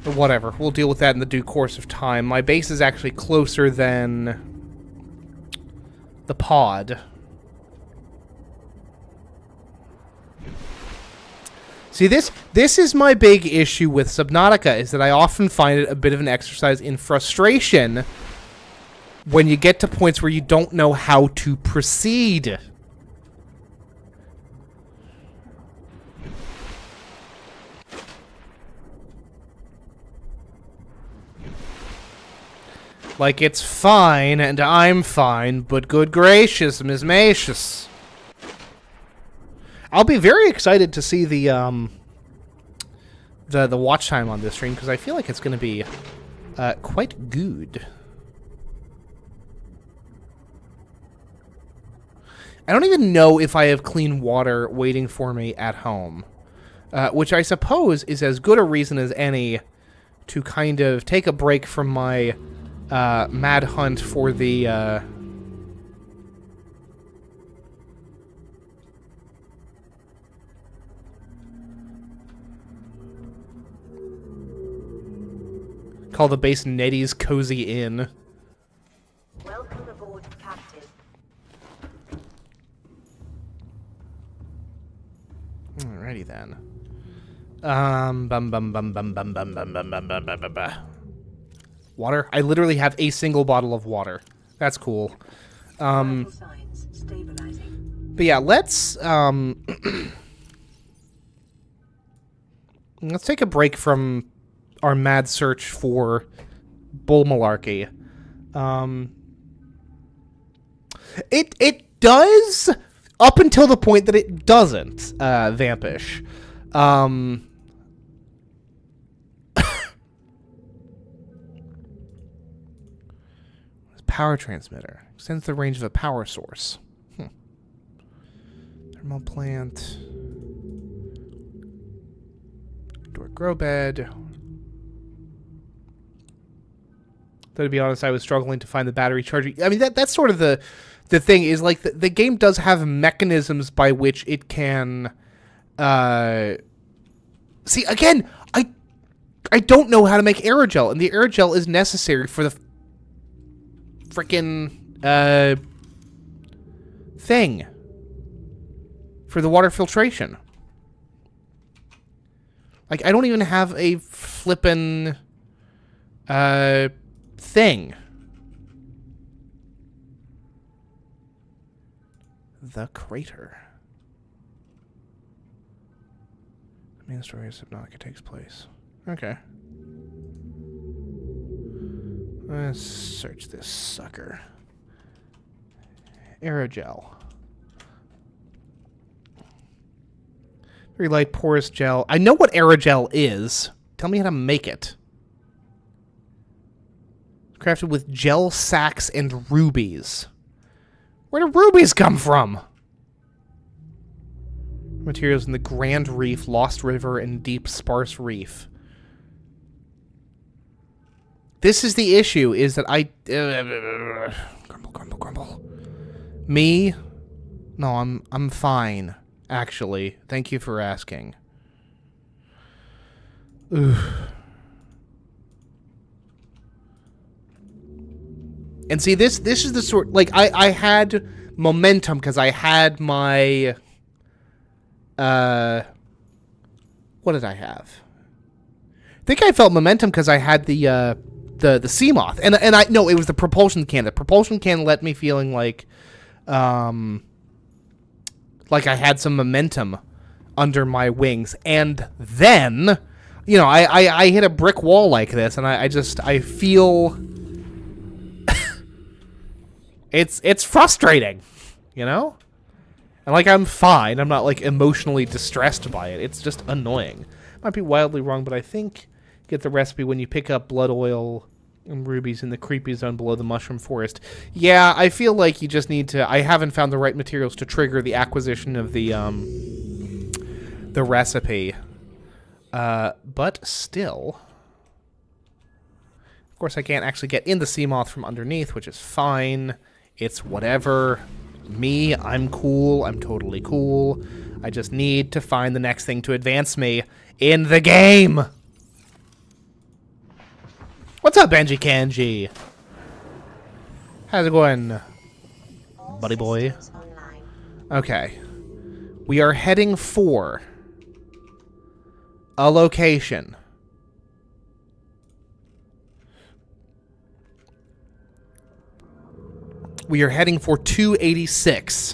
But whatever. We'll deal with that in the due course of time. My base is actually closer than the pod. See, this is my big issue with Subnautica, is that I often find it a bit of an exercise in frustration when you get to points where you don't know how to proceed. Like, it's fine, and I'm fine, but good gracious, Ms. Macius. I'll be very excited to see the watch time on this stream, because I feel like it's going to be quite good. I don't even know if I have clean water waiting for me at home, which I suppose is as good a reason as any to kind of take a break from my mad hunt for the... Call the base Nettie's Cozy Inn. Welcome aboard, Captain. Alrighty then. Bum bum bum bum bum bum bum bum bum bum bum bum bum. Water? I literally have a single bottle of water. That's cool. Vital signs stabilizing. But yeah, let's let's take a break from our mad search for bull malarkey. It does up until the point that it doesn't, Vampish. Power transmitter. Extends the range of a power source. Thermal plant. Door grow bed. Though, to be honest, I was struggling to find the battery charging. I mean, that's sort of the thing is, like, the game does have mechanisms by which it can... See, again, I don't know how to make aerogel, and the aerogel is necessary for the frickin' thing. For the water filtration. Like, I don't even have a flippin' thing. The crater. The main story of Subnautica takes place. Okay. Let's search this sucker. Aerogel. Very light porous gel. I know what aerogel is. Tell me how to make it. Crafted with gel sacks and rubies. Where do rubies come from? Materials in the Grand Reef, Lost River, and Deep Sparse Reef. This is the issue, is that I... grumble, grumble, grumble. Me? No, I'm fine, actually. Thank you for asking. Ugh. And see, this is the sort... Like, I had momentum because I had my... what did I have? I think I felt momentum because I had the Seamoth. And I... No, it was the propulsion can. The propulsion can let me feeling like I had some momentum under my wings. And then, you know, I hit a brick wall like this, and I feel... It's frustrating, you know? And, like, I'm fine. I'm not, like, emotionally distressed by it. It's just annoying. Might be wildly wrong, but I think you get the recipe when you pick up blood oil and rubies in the creepy zone below the mushroom forest. Yeah, I feel like you just need to... I haven't found the right materials to trigger the acquisition of the recipe. But still... Of course, I can't actually get in the Seamoth from underneath, which is fine. It's whatever. Me, I'm cool. I'm totally cool. I just need to find the next thing to advance me in the game. What's up, Benji Kanji? How's it going, buddy boy? Okay. We are heading for a location. We are heading for 286.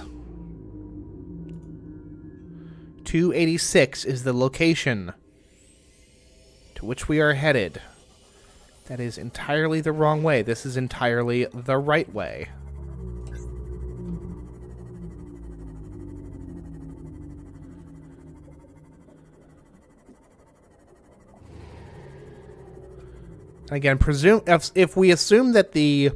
286 is the location to which we are headed. That is entirely the wrong way. This is entirely the right way. Again, if we assume that the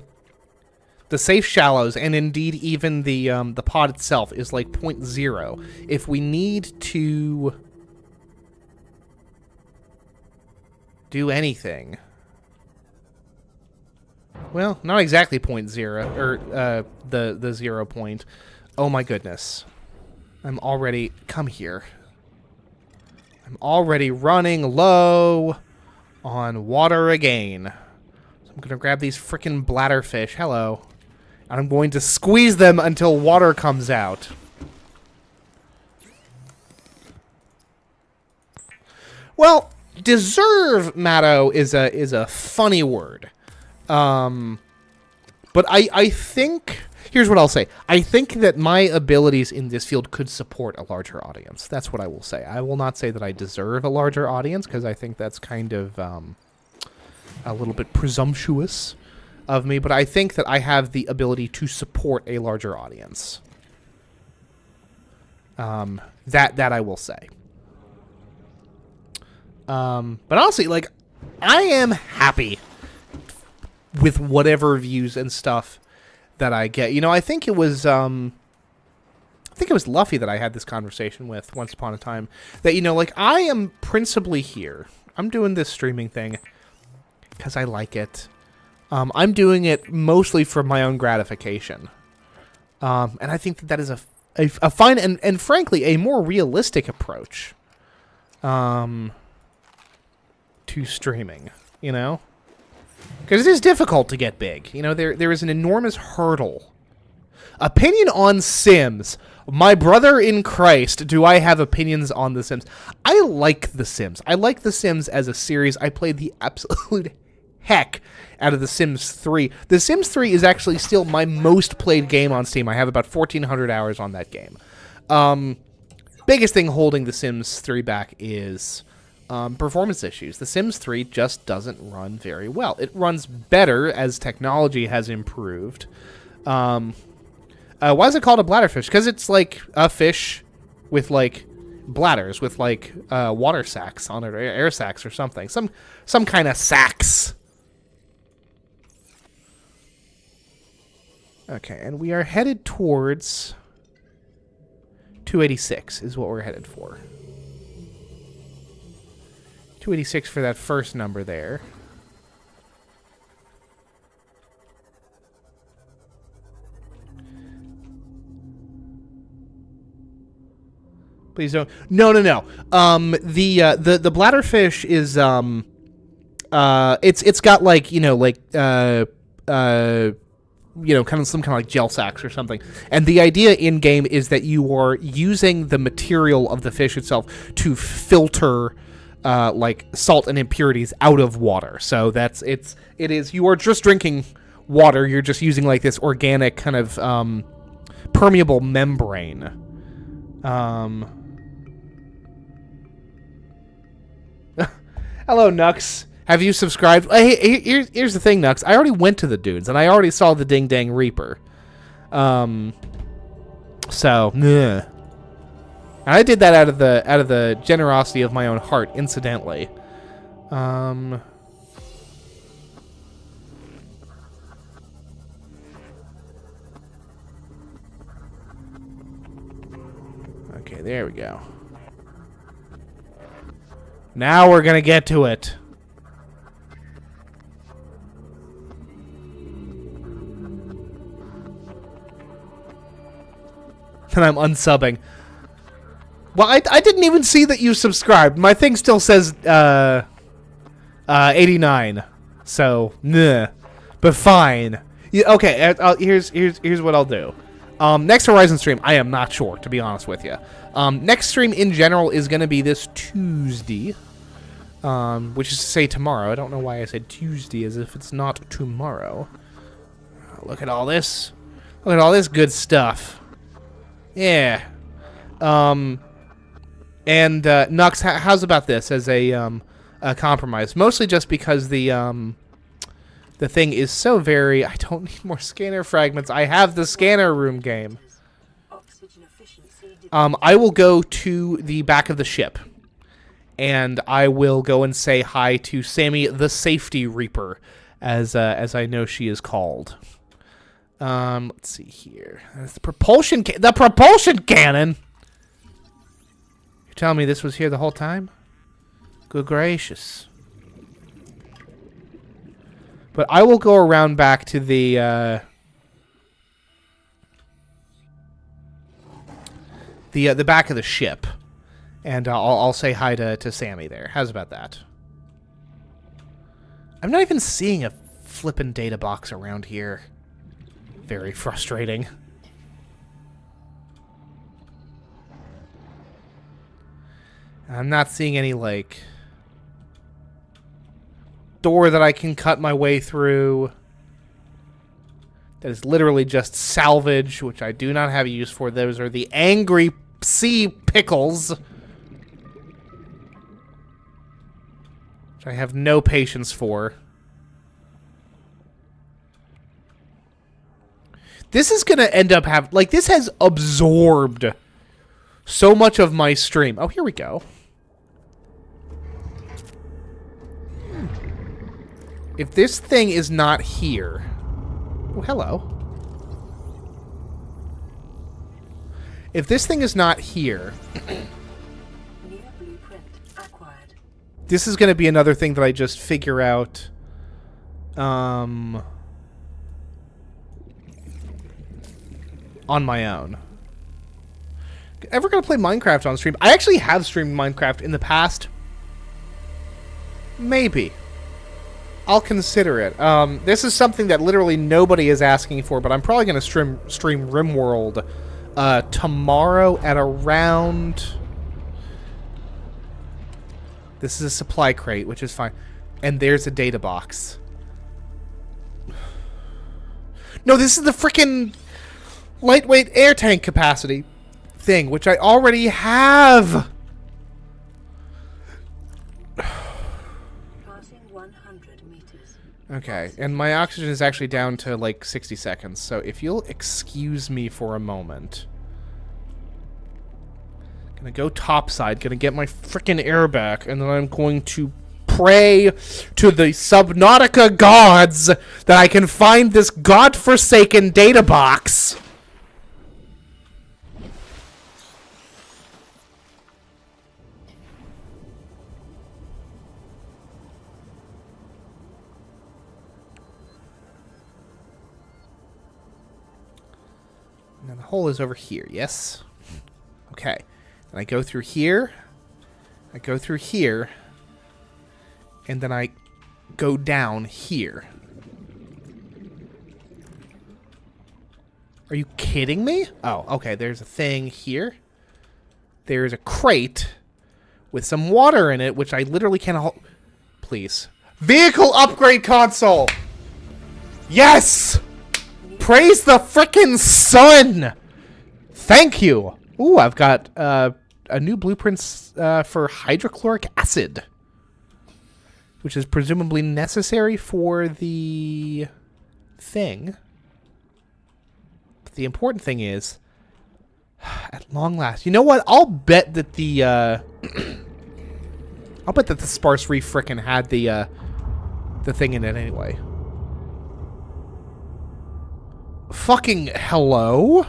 safe shallows, and indeed even the pod itself, is like 0.0. If we need to do anything... Well, not exactly 0.0, or the 0 point. Oh my goodness. I'm already... Come here. I'm already running low on water again. So I'm going to grab these frickin' bladderfish. Hello. And I'm going to squeeze them until water comes out. Well, deserve, Matto, is a funny word. But I think, here's what I'll say. I think that my abilities in this field could support a larger audience. That's what I will say. I will not say that I deserve a larger audience, because I think that's kind of a little bit presumptuous of me, but I think that I have the ability to support a larger audience. That I will say. But honestly, like, I am happy with whatever views and stuff that I get. You know, I think it was Luffy that I had this conversation with once upon a time. That, you know, like, I am principally here. I'm doing this streaming thing because I like it. I'm doing it mostly for my own gratification. And I think that is a fine and frankly a more realistic approach to streaming, you know? Because it is difficult to get big. You know, there is an enormous hurdle. Opinion on Sims. My brother in Christ, do I have opinions on The Sims? I like The Sims. I like The Sims as a series. I played the absolute heck out of The Sims 3. The Sims 3 is actually still my most played game on Steam. I have about 1,400 hours on that game. Biggest thing holding The Sims 3 back is performance issues. The Sims 3 just doesn't run very well. It runs better as technology has improved. Why is it called a bladderfish? Because it's like a fish with like bladders, with like water sacs on it, or air sacs or something. Some kind of sacs. Okay, and we are headed towards 286 is what we're headed for. 286 for that first number there. Please don't. No. The bladderfish is it's got like, you know, like you know, kind of some kind of like gel sacks or something. And the idea in game is that you are using the material of the fish itself to filter like salt and impurities out of water. So it is you are just drinking water. You're just using like this organic kind of permeable membrane. Hello, Nux. Have you subscribed? Hey, here's the thing, Nux. I already went to the dudes, and I already saw the Ding Dang Reaper. So, yeah. And I did that out of the generosity of my own heart, incidentally. Okay, there we go. Now we're gonna get to it. And I'm unsubbing. Well, I didn't even see that you subscribed. My thing still says 89. So, nah. But fine. Yeah, okay, here's what I'll do. Next Horizon stream, I am not sure, to be honest with you. Next stream in general is going to be this Tuesday, which is to say tomorrow. I don't know why I said Tuesday as if it's not tomorrow. Look at all this. Look at all this good stuff. Yeah. And Nux, how's about this as a compromise? Mostly just because the thing is so very... I don't need more scanner fragments. I have the scanner room game. I will go to the back of the ship. And I will go and say hi to Sammy the Safety Reaper, as I know she is called. Let's see here. That's the propulsion cannon! You're telling me this was here the whole time? Good gracious. But I will go around back to the back of the ship, and I'll say hi to Sammy there. How's about that? I'm not even seeing a flippin' data box around here. Very frustrating. I'm not seeing any, like... door that I can cut my way through. That is literally just salvage, which I do not have use for. Those are the angry sea pickles. Which I have no patience for. This is going to end up like, this has absorbed so much of my stream. Oh, here we go. If this thing is not here... Oh, hello. If this thing is not here... New blueprint acquired. This is going to be another thing that I just figure out... on my own. Ever gonna play Minecraft on stream? I actually have streamed Minecraft in the past. Maybe. I'll consider it. This is something that literally nobody is asking for, but I'm probably gonna stream RimWorld tomorrow at around... This is a supply crate, which is fine. And there's a data box. No, this is the frickin' lightweight air tank capacity thing, which I already have. Passing 100 meters. Okay, and my oxygen is actually down to like 60 seconds, so if you'll excuse me for a moment. Gonna go topside, gonna get my frickin' air back, and then I'm going to pray to the Subnautica gods that I can find this godforsaken data box. Now the hole is over here, yes? Okay. And I go through here. I go through here. And then I go down here. Are you kidding me? Oh, okay. There's a thing here. There's a crate with some water in it, which I literally can't hold. Please. Vehicle upgrade console! Yes! Praise the frickin' sun! Thank you! Ooh, I've got a new blueprint for hydrochloric acid. Which is presumably necessary for the thing. But the important thing is, at long last, you know what? I'll bet that the I'll bet that the sparse reef frickin' had the thing in it anyway. Fucking hello?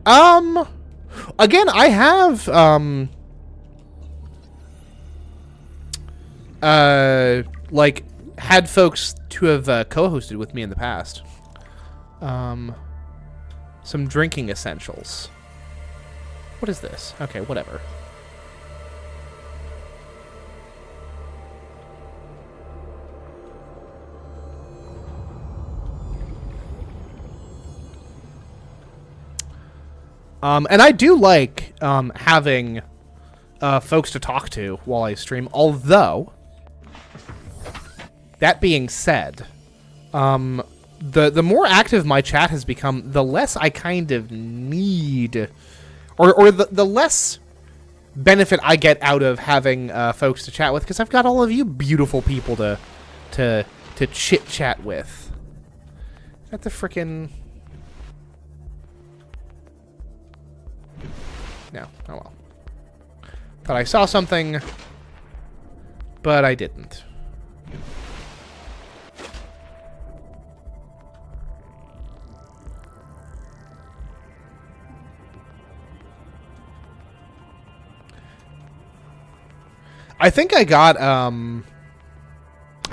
Again, I have like had folks who have co-hosted with me in the past. Some drinking essentials. What is this? Okay, whatever. And I do like having folks to talk to while I stream, although, that being said, the more active my chat has become, the less I kind of need, or the less benefit I get out of having folks to chat with, because I've got all of you beautiful people to chit-chat with. Is that the frickin'... No. Oh well. Thought I saw something, but I didn't. I think I got, I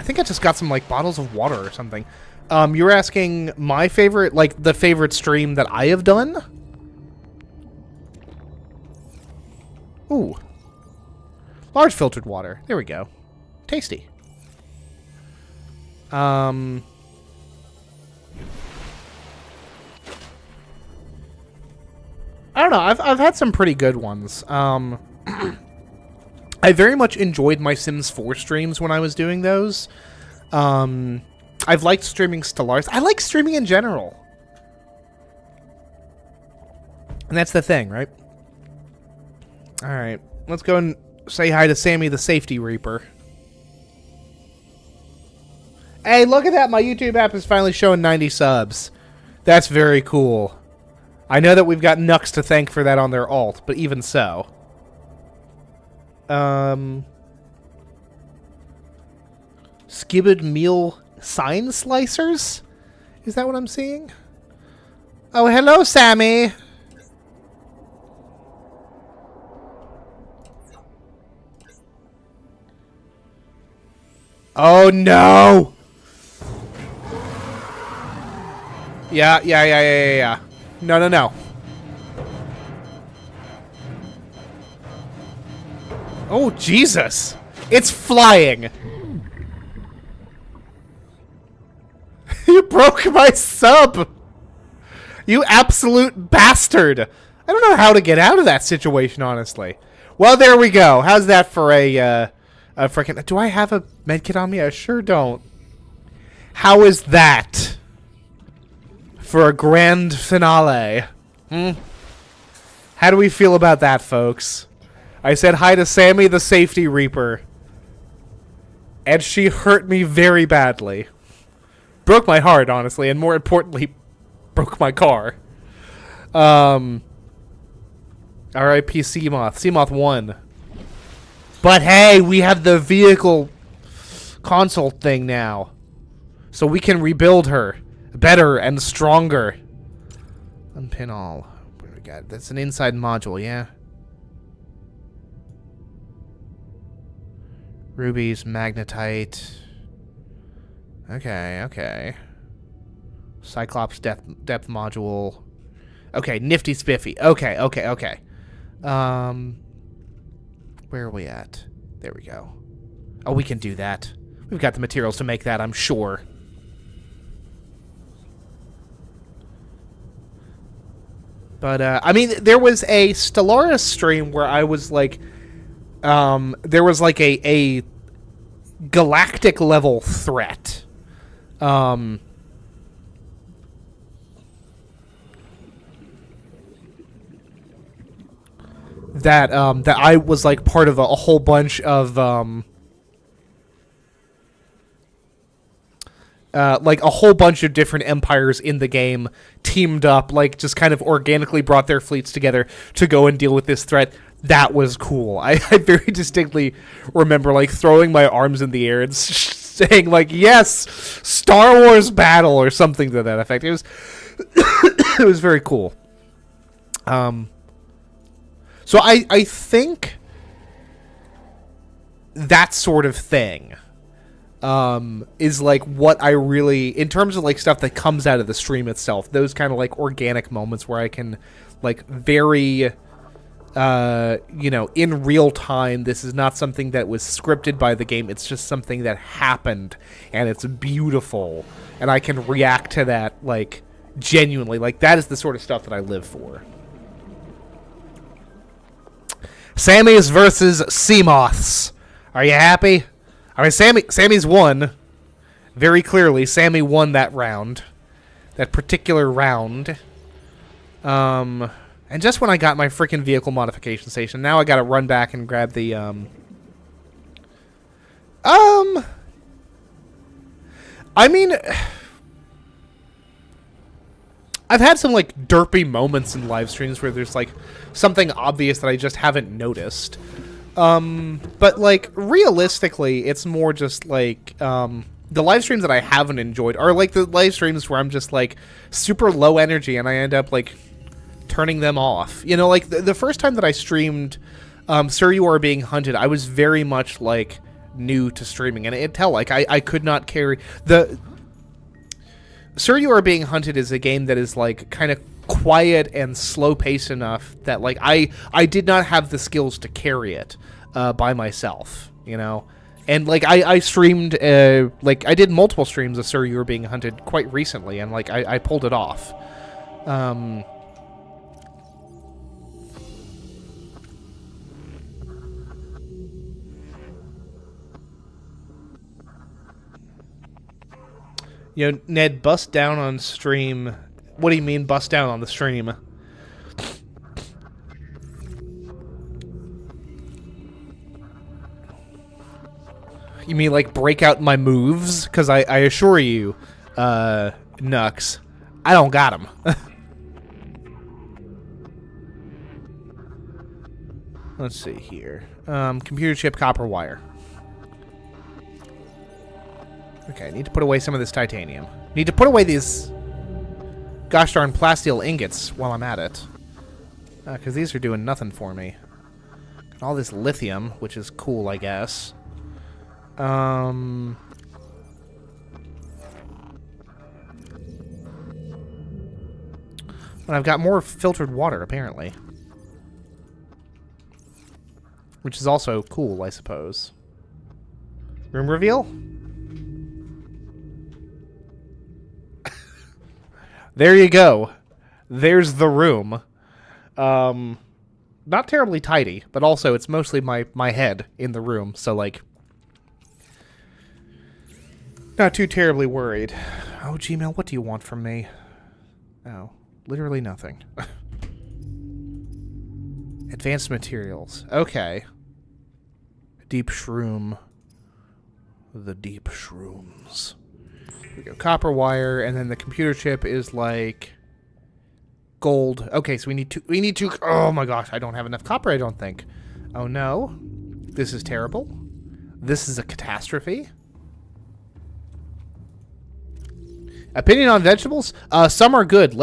think I just got some, like, bottles of water or something. You were asking my favorite, like, the favorite stream that I have done? Ooh. Large filtered water. There we go. Tasty. I don't know. I've had some pretty good ones. I very much enjoyed my Sims 4 streams when I was doing those. I've liked streaming Stellaris. I like streaming in general. And that's the thing, right? Alright, let's go and say hi to Sammy the Safety Reaper. Hey, look at that! My YouTube app is finally showing 90 subs. That's very cool. I know that we've got Nux to thank for that on their alt, but even so. Skibbed meal sign slicers? Is that what I'm seeing? Oh, hello, Sammy! Oh, no! Yeah. No. Oh, Jesus! It's flying! You broke my sub! You absolute bastard! I don't know how to get out of that situation, honestly. Well, there we go. How's that for a frickin'... Do I have a medkit on me? I sure don't. How is that for a grand finale? How do we feel about that, folks? I said hi to Sammy the Safety Reaper. And she hurt me very badly. Broke my heart, honestly, and more importantly, broke my car. R.I.P. Seamoth. Seamoth won. But hey, we have the vehicle console thing now. So we can rebuild her. Better and stronger. Unpin all. What do we got? That's an inside module, yeah? Rubies, magnetite. Okay. Cyclops depth module. Okay, nifty spiffy. Okay. Where are we at? There we go. Oh, we can do that. We've got the materials to make that, I'm sure. But, I mean, there was a Stellaris stream where I was like, there was like a galactic level threat. That I was like part of a whole bunch of like a whole bunch of different empires in the game teamed up, like just kind of organically brought their fleets together to go and deal with this threat. That was cool. I very distinctly remember like throwing my arms in the air and saying like, "Yes, Star Wars battle" or something to that effect. It was it was very cool. So I think that sort of thing is like what I really, in terms of like stuff that comes out of the stream itself, those kind of like organic moments where I can like very, in real time, this is not something that was scripted by the game, it's just something that happened and it's beautiful and I can react to that like genuinely. Like that is the sort of stuff that I live for. Sammy's versus Seamoths. Are you happy? I mean, Sammy's won. Very clearly, Sammy won that round. That particular round. And just when I got my freaking vehicle modification station, now I gotta run back and grab the, I mean, I've had some, like, derpy moments in live streams where there's, like, something obvious that I just haven't noticed. But, like, realistically, it's more just, like, the live streams that I haven't enjoyed are, like, the live streams where I'm just, like, super low energy and I end up, like, turning them off. You know, like, the first time that I streamed Sir, You Are Being Hunted, I was very much, like, new to streaming. And it tell, like, I could not carry... Sir, You Are Being Hunted is a game that is, like, kind of quiet and slow-paced enough that, like, I did not have the skills to carry it by myself, you know? And, like, I streamed, like, I did multiple streams of Sir, You Are Being Hunted quite recently, and, like, I pulled it off. You know, Ned, bust down on stream. What do you mean, bust down on the stream? You mean, like, break out my moves? Because I assure you, Nux, I don't got them. Let's see here. Computer chip, copper wire. Okay, I need to put away some of this titanium. Need to put away these gosh darn plasteel ingots while I'm at it. Because these are doing nothing for me. Got all this lithium, which is cool, I guess. And I've got more filtered water, apparently. Which is also cool, I suppose. Room reveal? There you go. There's the room. Not terribly tidy, but also it's mostly my head in the room, so, like, not too terribly worried. Oh, Gmail, what do you want from me? Oh, literally nothing. Advanced materials. Okay. Deep shroom. The deep shrooms. Here we go. Copper wire, and then the computer chip is like gold. Okay, so we need two. Oh my gosh, I don't have enough copper, I don't think. Oh no. This is terrible. This is a catastrophe. Opinion on vegetables? Some are good,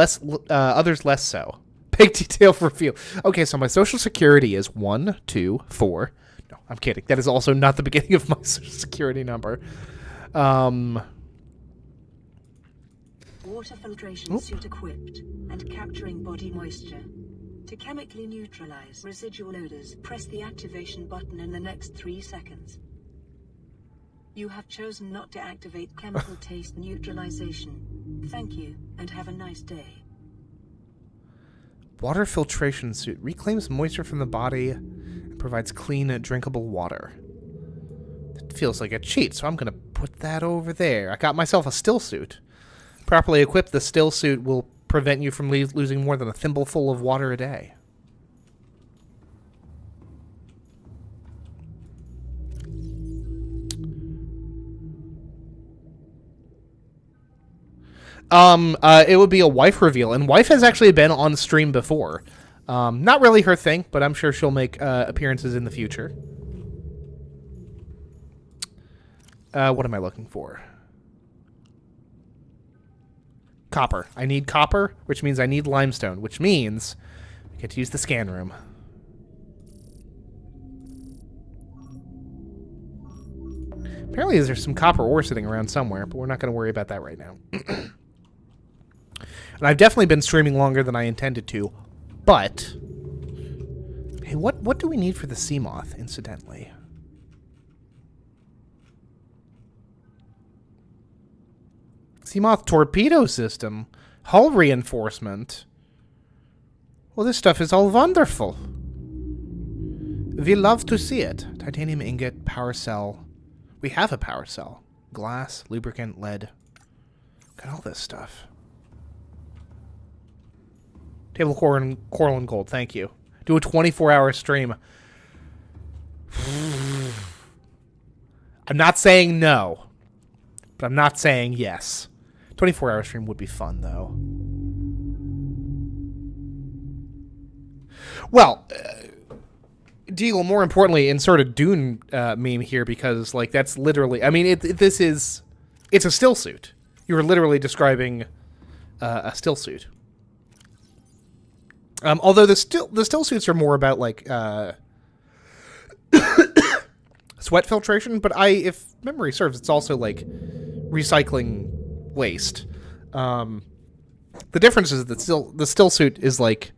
others less so. Big detail reveal. Okay, so my social security is 1, 2, 4. No, I'm kidding. That is also not the beginning of my social security number. Water filtration suit equipped and capturing body moisture. To chemically neutralize residual odors, press the activation button in the next 3 seconds. You have chosen not to activate chemical taste neutralization. Thank you, and have a nice day. Water filtration suit reclaims moisture from the body and provides clean, drinkable water. That feels like a cheat, so I'm going to put that over there. I got myself a still suit. Properly equipped, the still suit will prevent you from losing more than a thimbleful of water a day. It would be a wife reveal, and wife has actually been on stream before. Not really her thing, but I'm sure she'll make appearances in the future. What am I looking for? Copper. I need copper, which means I need limestone, which means I get to use the scan room. Apparently there's some copper ore sitting around somewhere, but we're not going to worry about that right now. And I've definitely been streaming longer than I intended to, but hey, what do we need for the Seamoth, incidentally? Seamoth torpedo system, hull reinforcement. Well, this stuff is all wonderful. We love to see it. Titanium ingot, power cell. We have a power cell. Glass, lubricant, lead. Got all this stuff. Table coral and gold, thank you. Do a 24-hour stream. I'm not saying no, but I'm not saying yes. 24-hour stream would be fun, though. Well, Deagle, more importantly, insert a Dune meme here because, like, that's literally... I mean, it's a still suit. You were literally describing a still suit. Although the still suits are more about, like, sweat filtration, but if memory serves, it's also, like, recycling waste. The difference is that the still suit is, like,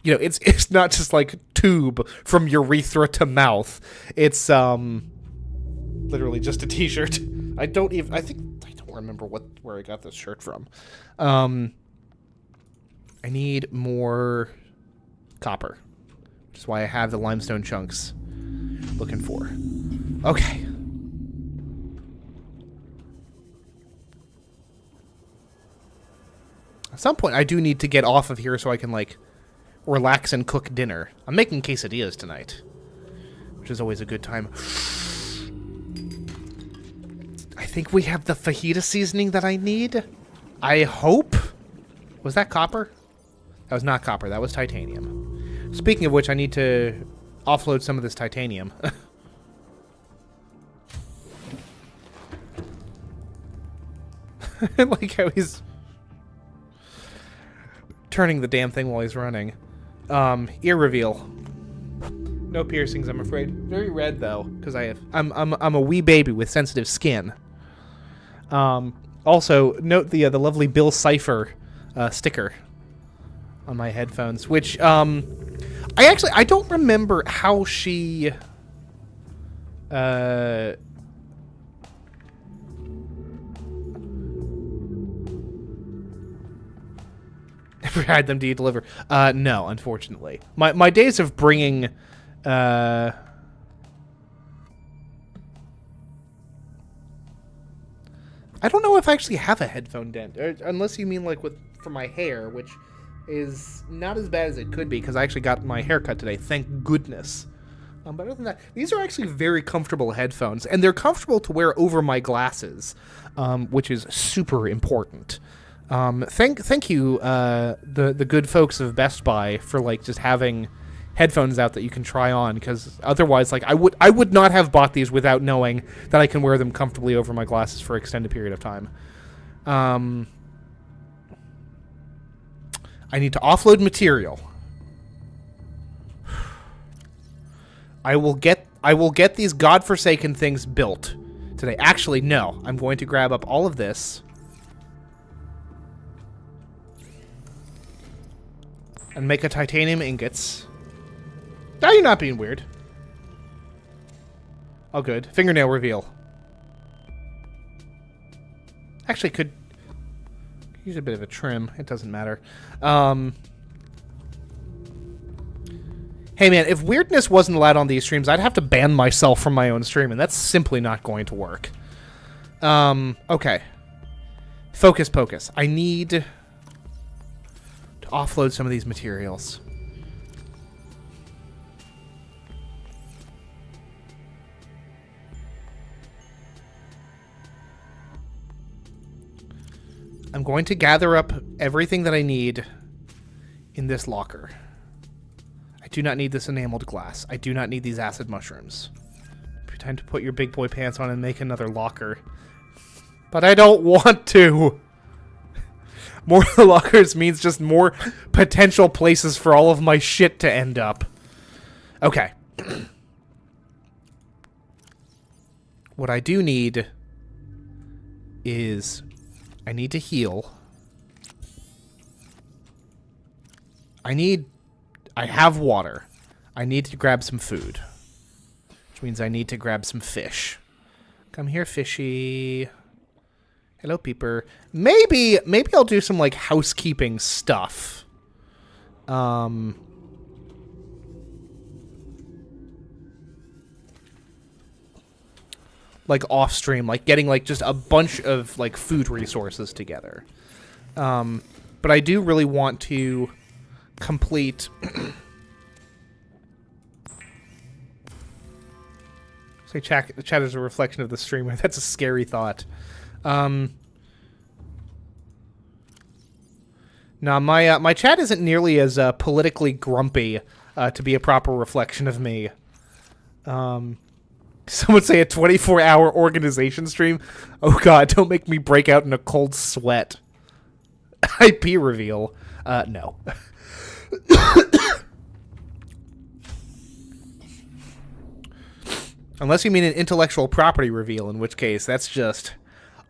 you know, it's not just, like, tube from urethra to mouth. It's, literally just a t-shirt. I don't remember where I got this shirt from. I need more copper, which is why I have the limestone chunks looking for. Okay. At some point, I do need to get off of here so I can, like, relax and cook dinner. I'm making quesadillas tonight, which is always a good time. I think we have the fajita seasoning that I need. I hope. Was that copper? That was not copper. That was titanium. Speaking of which, I need to offload some of this titanium. I like how he's turning the damn thing while he's running. Ear reveal. No piercings, I'm afraid. Very red though, because I'm a wee baby with sensitive skin. Also, note the lovely Bill Cipher sticker on my headphones, which I don't remember how she never had them deliver. No, unfortunately. My days of bringing I don't know if I actually have a headphone dent, unless you mean like for my hair, which is not as bad as it could be because I actually got my hair cut today, thank goodness. But other than that, these are actually very comfortable headphones, and they're comfortable to wear over my glasses, which is super important. Thank you, the good folks of Best Buy for like just having headphones out that you can try on, because otherwise, like I would not have bought these without knowing that I can wear them comfortably over my glasses for an extended period of time. I need to offload material. I will get these godforsaken things built today. Actually, no. I'm going to grab up all of this and make a titanium ingots. Now you're not being weird. Oh, good. Fingernail reveal. Actually, could use a bit of a trim. It doesn't matter. Hey, man, if weirdness wasn't allowed on these streams, I'd have to ban myself from my own stream, and that's simply not going to work. Okay. Focus pocus. I need to offload some of these materials. I'm going to gather up everything that I need in this locker. I do not need this enameled glass. I do not need these acid mushrooms. Time to put your big boy pants on and make another locker. But I don't want to. More lockers means just more potential places for all of my shit to end up. Okay. What I do need is I need to heal. I have water. I need to grab some food. Which means I need to grab some fish. Come here, fishy. Hello, peeper. Maybe I'll do some, like, housekeeping stuff. Like, off-stream. Like, getting, like, just a bunch of, like, food resources together. But I do really want to complete... Say chat is a reflection of the streamer. That's a scary thought. No, my chat isn't nearly as politically grumpy to be a proper reflection of me. Some would say a 24-hour organization stream. Oh god, don't make me break out in a cold sweat. IP reveal. No. Unless you mean an intellectual property reveal, in which case that's just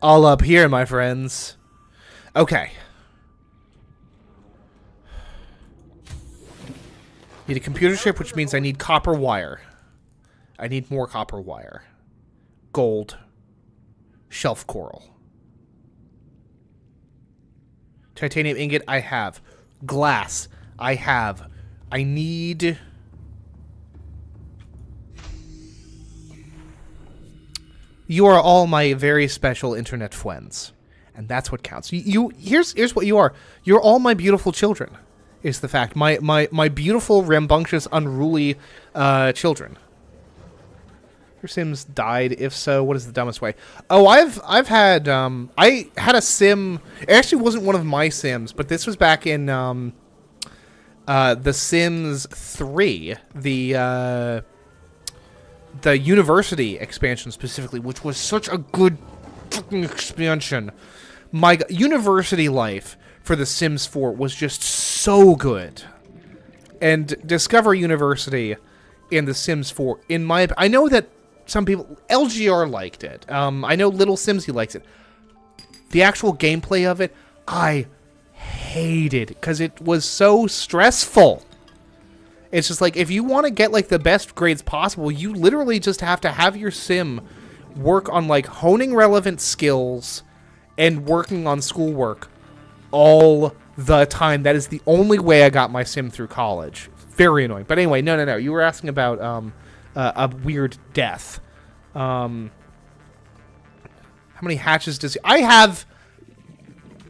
all up here, my friends. Okay. Need a computer chip, which means I need copper wire. I need more copper wire. Gold. Shelf coral. Titanium ingot, I have. Glass, I have. I need... You are all my very special internet friends. And that's what counts. Here's what you are. You're all my beautiful children, is the fact. My beautiful, rambunctious, unruly children. Your Sims died? If so, what is the dumbest way? Oh, I've had I had a Sim. It actually wasn't one of my Sims, but this was back in The Sims 3, the University expansion specifically, which was such a good fucking expansion. My University life for The Sims 4 was just so good. And Discover University in The Sims 4, I know that some people, LGR liked it. I know Little Simsy likes it. The actual gameplay of it, I hated because it was so stressful. It's just like, if you want to get like the best grades possible, you literally just have to have your sim work on like honing relevant skills and working on schoolwork all the time. That is the only way I got my sim through college. Very annoying. But anyway, no. You were asking about a weird death. How many hatches does he... I have,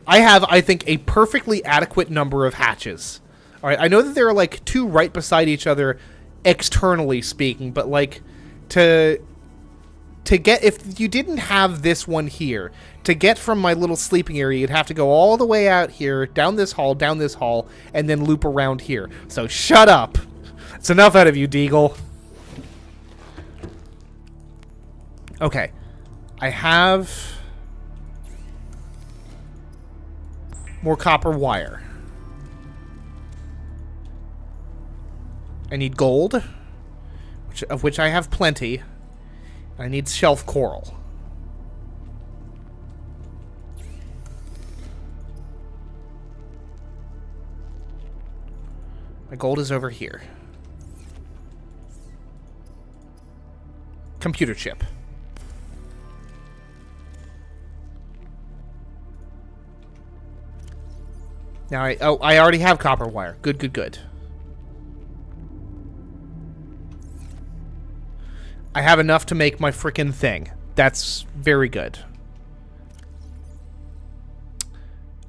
I think, a perfectly adequate number of hatches. All right, I know that there are like 2 right beside each other, externally speaking, but like to get, if you didn't have this one here, to get from my little sleeping area, you'd have to go all the way out here, down this hall, and then loop around here. So shut up. It's enough out of you, Deagle. Okay. I have more copper wire. I need gold, of which I have plenty. I need shelf coral. My gold is over here. Computer chip. Now I already have copper wire. Good. I have enough to make my frickin' thing. That's very good.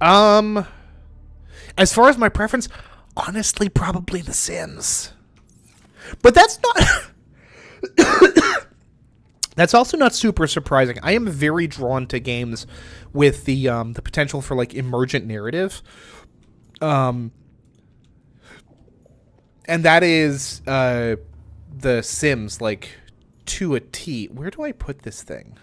As far as my preference, honestly, probably The Sims. But that's not... That's also not super surprising. I am very drawn to games with the potential for, like, emergent narrative. And that is The Sims, like... to a T. Where do I put this thing?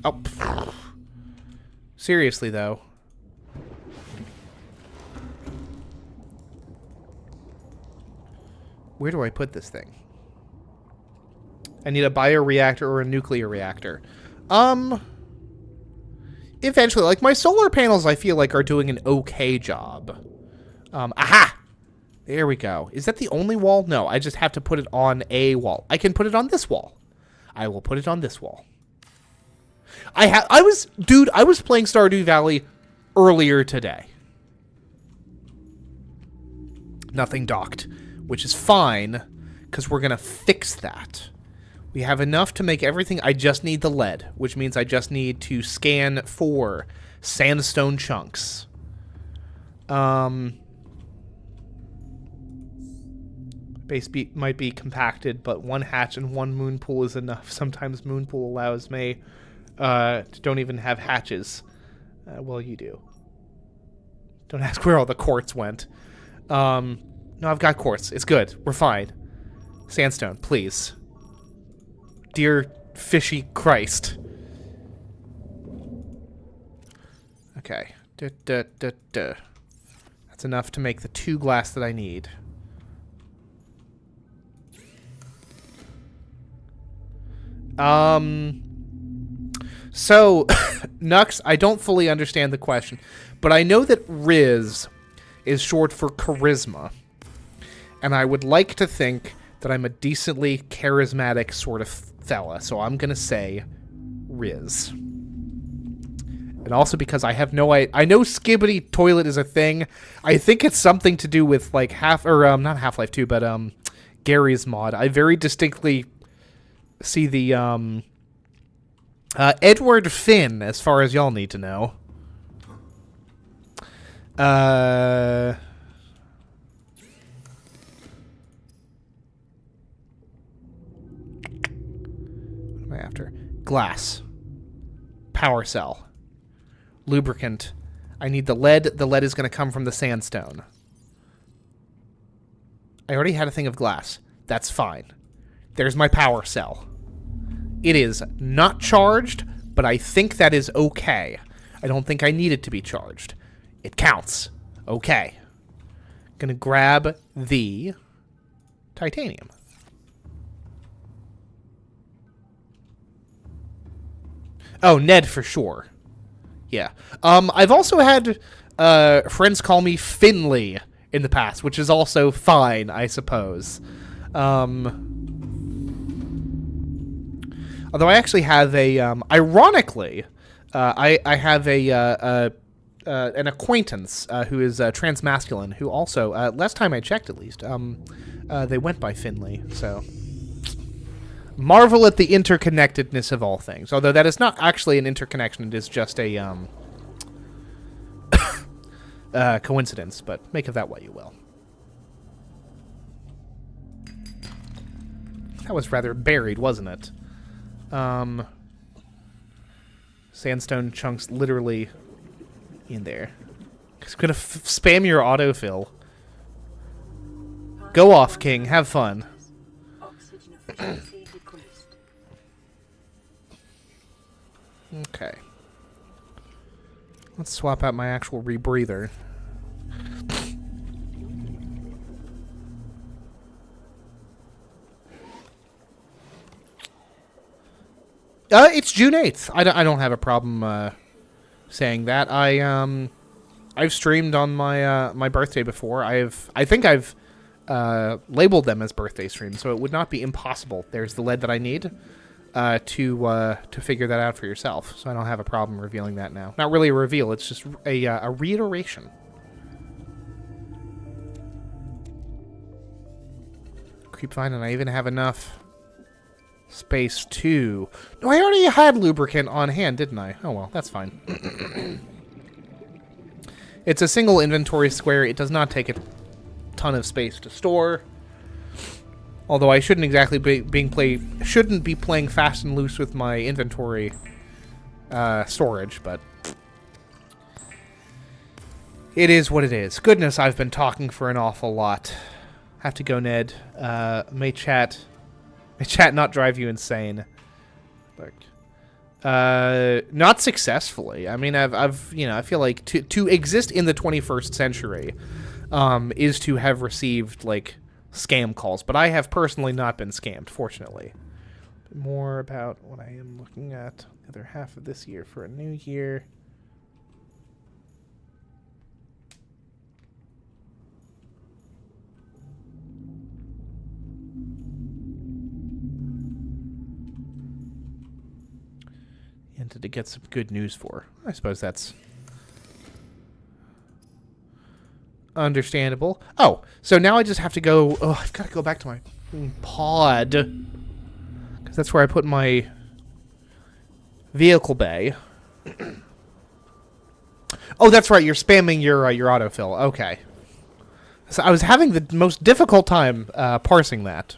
Oh. Pfft. Seriously, though. Where do I put this thing? I need a bioreactor or a nuclear reactor. Eventually, like, my solar panels, I feel like, are doing an okay job. Aha! There we go. Is that the only wall? No, I just have to put it on a wall. I can put it on this wall. I will put it on this wall. I was playing Stardew Valley earlier today. Nothing docked, which is fine, because we're going to fix that. We have enough to make everything. I just need the lead, which means I just need to scan for sandstone chunks. Base might be compacted, but 1 hatch and 1 moon pool is enough. Sometimes moon pool allows me to don't even have hatches. Well, you do. Don't ask where all the quartz went. No, I've got quartz. It's good. We're fine. Sandstone, please. Dear fishy Christ. Okay. That's enough to make the 2 glass that I need. So, Nux, I don't fully understand the question, but I know that Riz is short for charisma, and I would like to think that I'm a decently charismatic sort of fella, so I'm gonna say Riz. And also because I have no I know Skibbity Toilet is a thing. I think it's something to do with, like, not Half-Life 2, but Gary's mod. I very distinctly see the Edward Finn, as far as y'all need to know. What am I after? Glass. Power cell. Lubricant. I need the lead. The lead is going to come from the sandstone. I already had a thing of glass. That's fine. There's my power cell. It is not charged, but I think that is okay. I don't think I need it to be charged. It counts. Okay. Gonna grab the titanium. Oh, Ned for sure. Yeah. I've also had friends call me Finley in the past, which is also fine, I suppose. Although I actually have a, ironically, I have an acquaintance who is transmasculine, who also, last time I checked at least, they went by Finley, so... Marvel at the interconnectedness of all things. Although that is not actually an interconnection, it is just a coincidence, but make of that what you will. That was rather buried, wasn't it? Sandstone chunks literally in there. It's gonna spam your autofill. Go off, King. Have fun. Okay. Let's swap out my actual rebreather. It's June 8th. I don't have a problem saying that. I've streamed on my my birthday before. I think I've labeled them as birthday streams, so it would not be impossible. There's the lead that I need to figure that out for yourself. So I don't have a problem revealing that now. Not really a reveal. It's just a reiteration. Keep finding I even have enough space to... No, I already had lubricant on hand, didn't I? Oh well, that's fine. It's a single inventory square. It does not take a ton of space to store. Although I shouldn't exactly shouldn't be playing fast and loose with my inventory storage, but it is what it is. Goodness, I've been talking for an awful lot. Have to go, Ned. May chat not drive you insane. Look, not successfully. I mean, I've you know, I feel like to exist in the 21st century, is to have received like scam calls, but I have personally not been scammed, fortunately. More about what I am looking at the other half of this year for a new year. And to get some good news for. I suppose that's understandable. Oh, so now I just have to go... Oh, I've got to go back to my pod. Because that's where I put my vehicle bay. Oh, that's right. You're spamming your autofill. Okay. So I was having the most difficult time parsing that.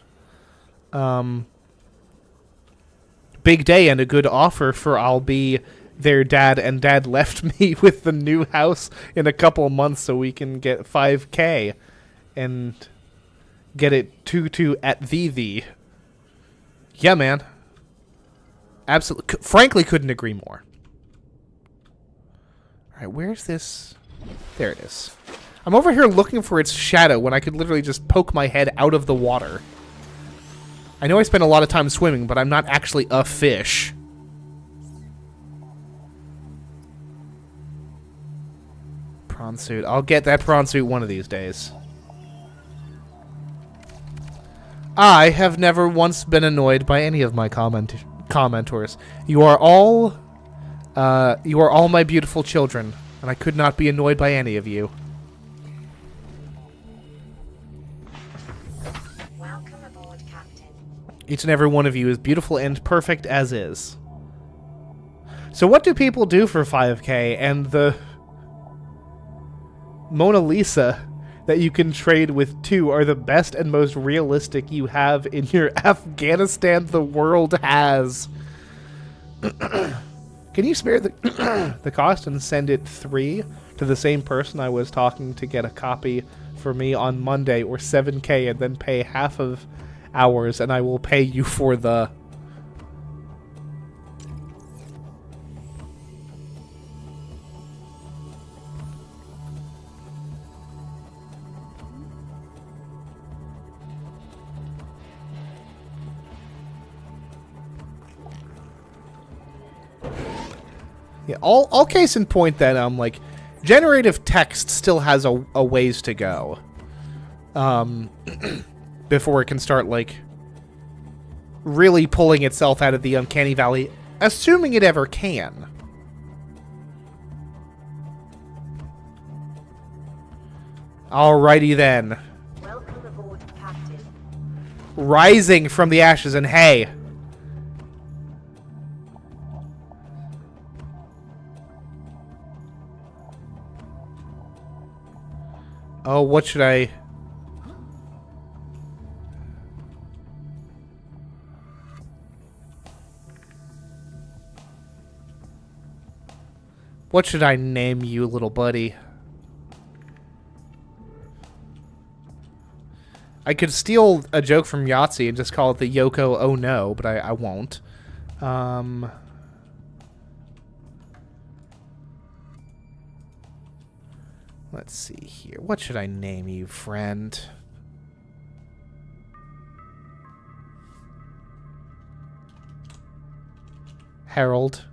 Big day and a good offer for I'll be their dad, and dad left me with the new house in a couple of months so we can get 5K and get it to at the. Yeah, man. Absolutely. Frankly, couldn't agree more. All right, where's this? There it is. I'm over here looking for its shadow when I could literally just poke my head out of the water. I know I spend a lot of time swimming, but I'm not actually a fish. Prawn suit. I'll get that prawn suit one of these days. I have never once been annoyed by any of my commenters. You are all my beautiful children, and I could not be annoyed by any of you. Each and every one of you is beautiful and perfect as is. So what do people do for 5K? And the Mona Lisa that you can trade with 2 are the best and most realistic you have in your Afghanistan the world has. Can you spare the the cost and send it 3 to the same person I was talking to get a copy for me on Monday, or 7K, and then pay half of ours, and I will pay you for the... Yeah, all case in point then, like, generative text still has a ways to go. Before it can start, like, really pulling itself out of the uncanny valley, assuming it ever can. Alrighty then. Welcome aboard, Captain. Rising from the ashes, and hey... Oh, what should I... What should I name you, little buddy? I could steal a joke from Yahtzee and just call it the Yoko Oh No, but I won't. Let's see here. What should I name you, friend? Harold.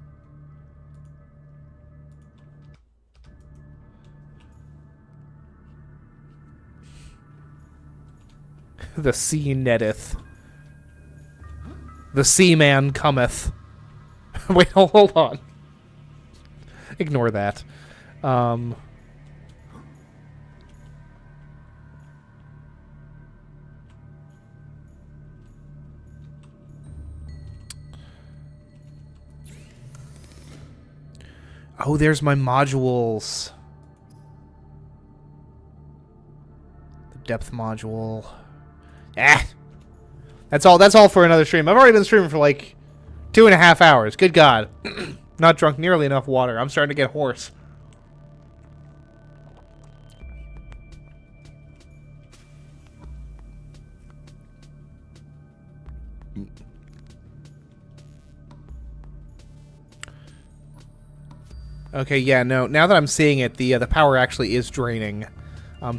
The sea netteth. The seaman cometh. Wait, hold on. Ignore that. Oh, there's my modules. The depth module. That's all for another stream. I've already been streaming for like 2.5 hours. Good God. Not drunk nearly enough water. I'm starting to get hoarse. Okay, yeah, no. Now that I'm seeing it, the power actually is draining.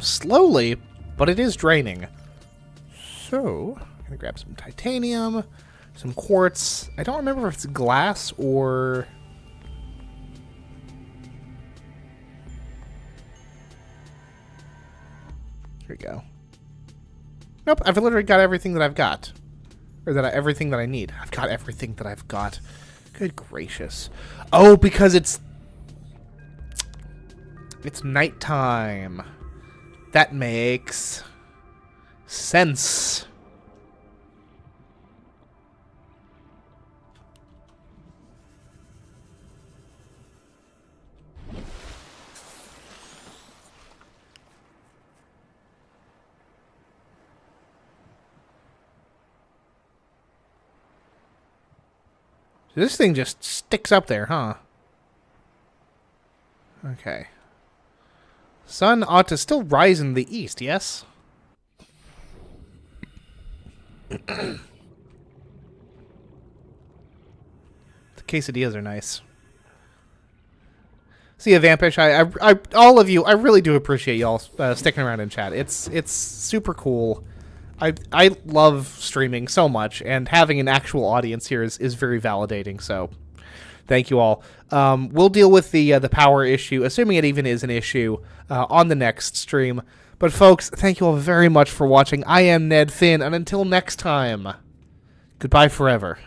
Slowly, but it is draining. So, I'm gonna grab some titanium, some quartz. I don't remember if it's glass or... Here we go. Nope, I've literally got everything that I've got. Or everything that I need. I've got everything that I've got. Good gracious. Oh, because it's nighttime. That makes sense. This thing just sticks up there, huh? Okay. Sun ought to still rise in the east, yes? The quesadillas are nice. See ya, Vampish. I all of you, I really do appreciate y'all sticking around in chat. It's super cool. I love streaming so much, and having an actual audience here is very validating, so thank you all. We'll deal with the power issue, assuming it even is an issue, on the next stream. But folks, thank you all very much for watching. I am Ned Finn, and until next time, goodbye forever.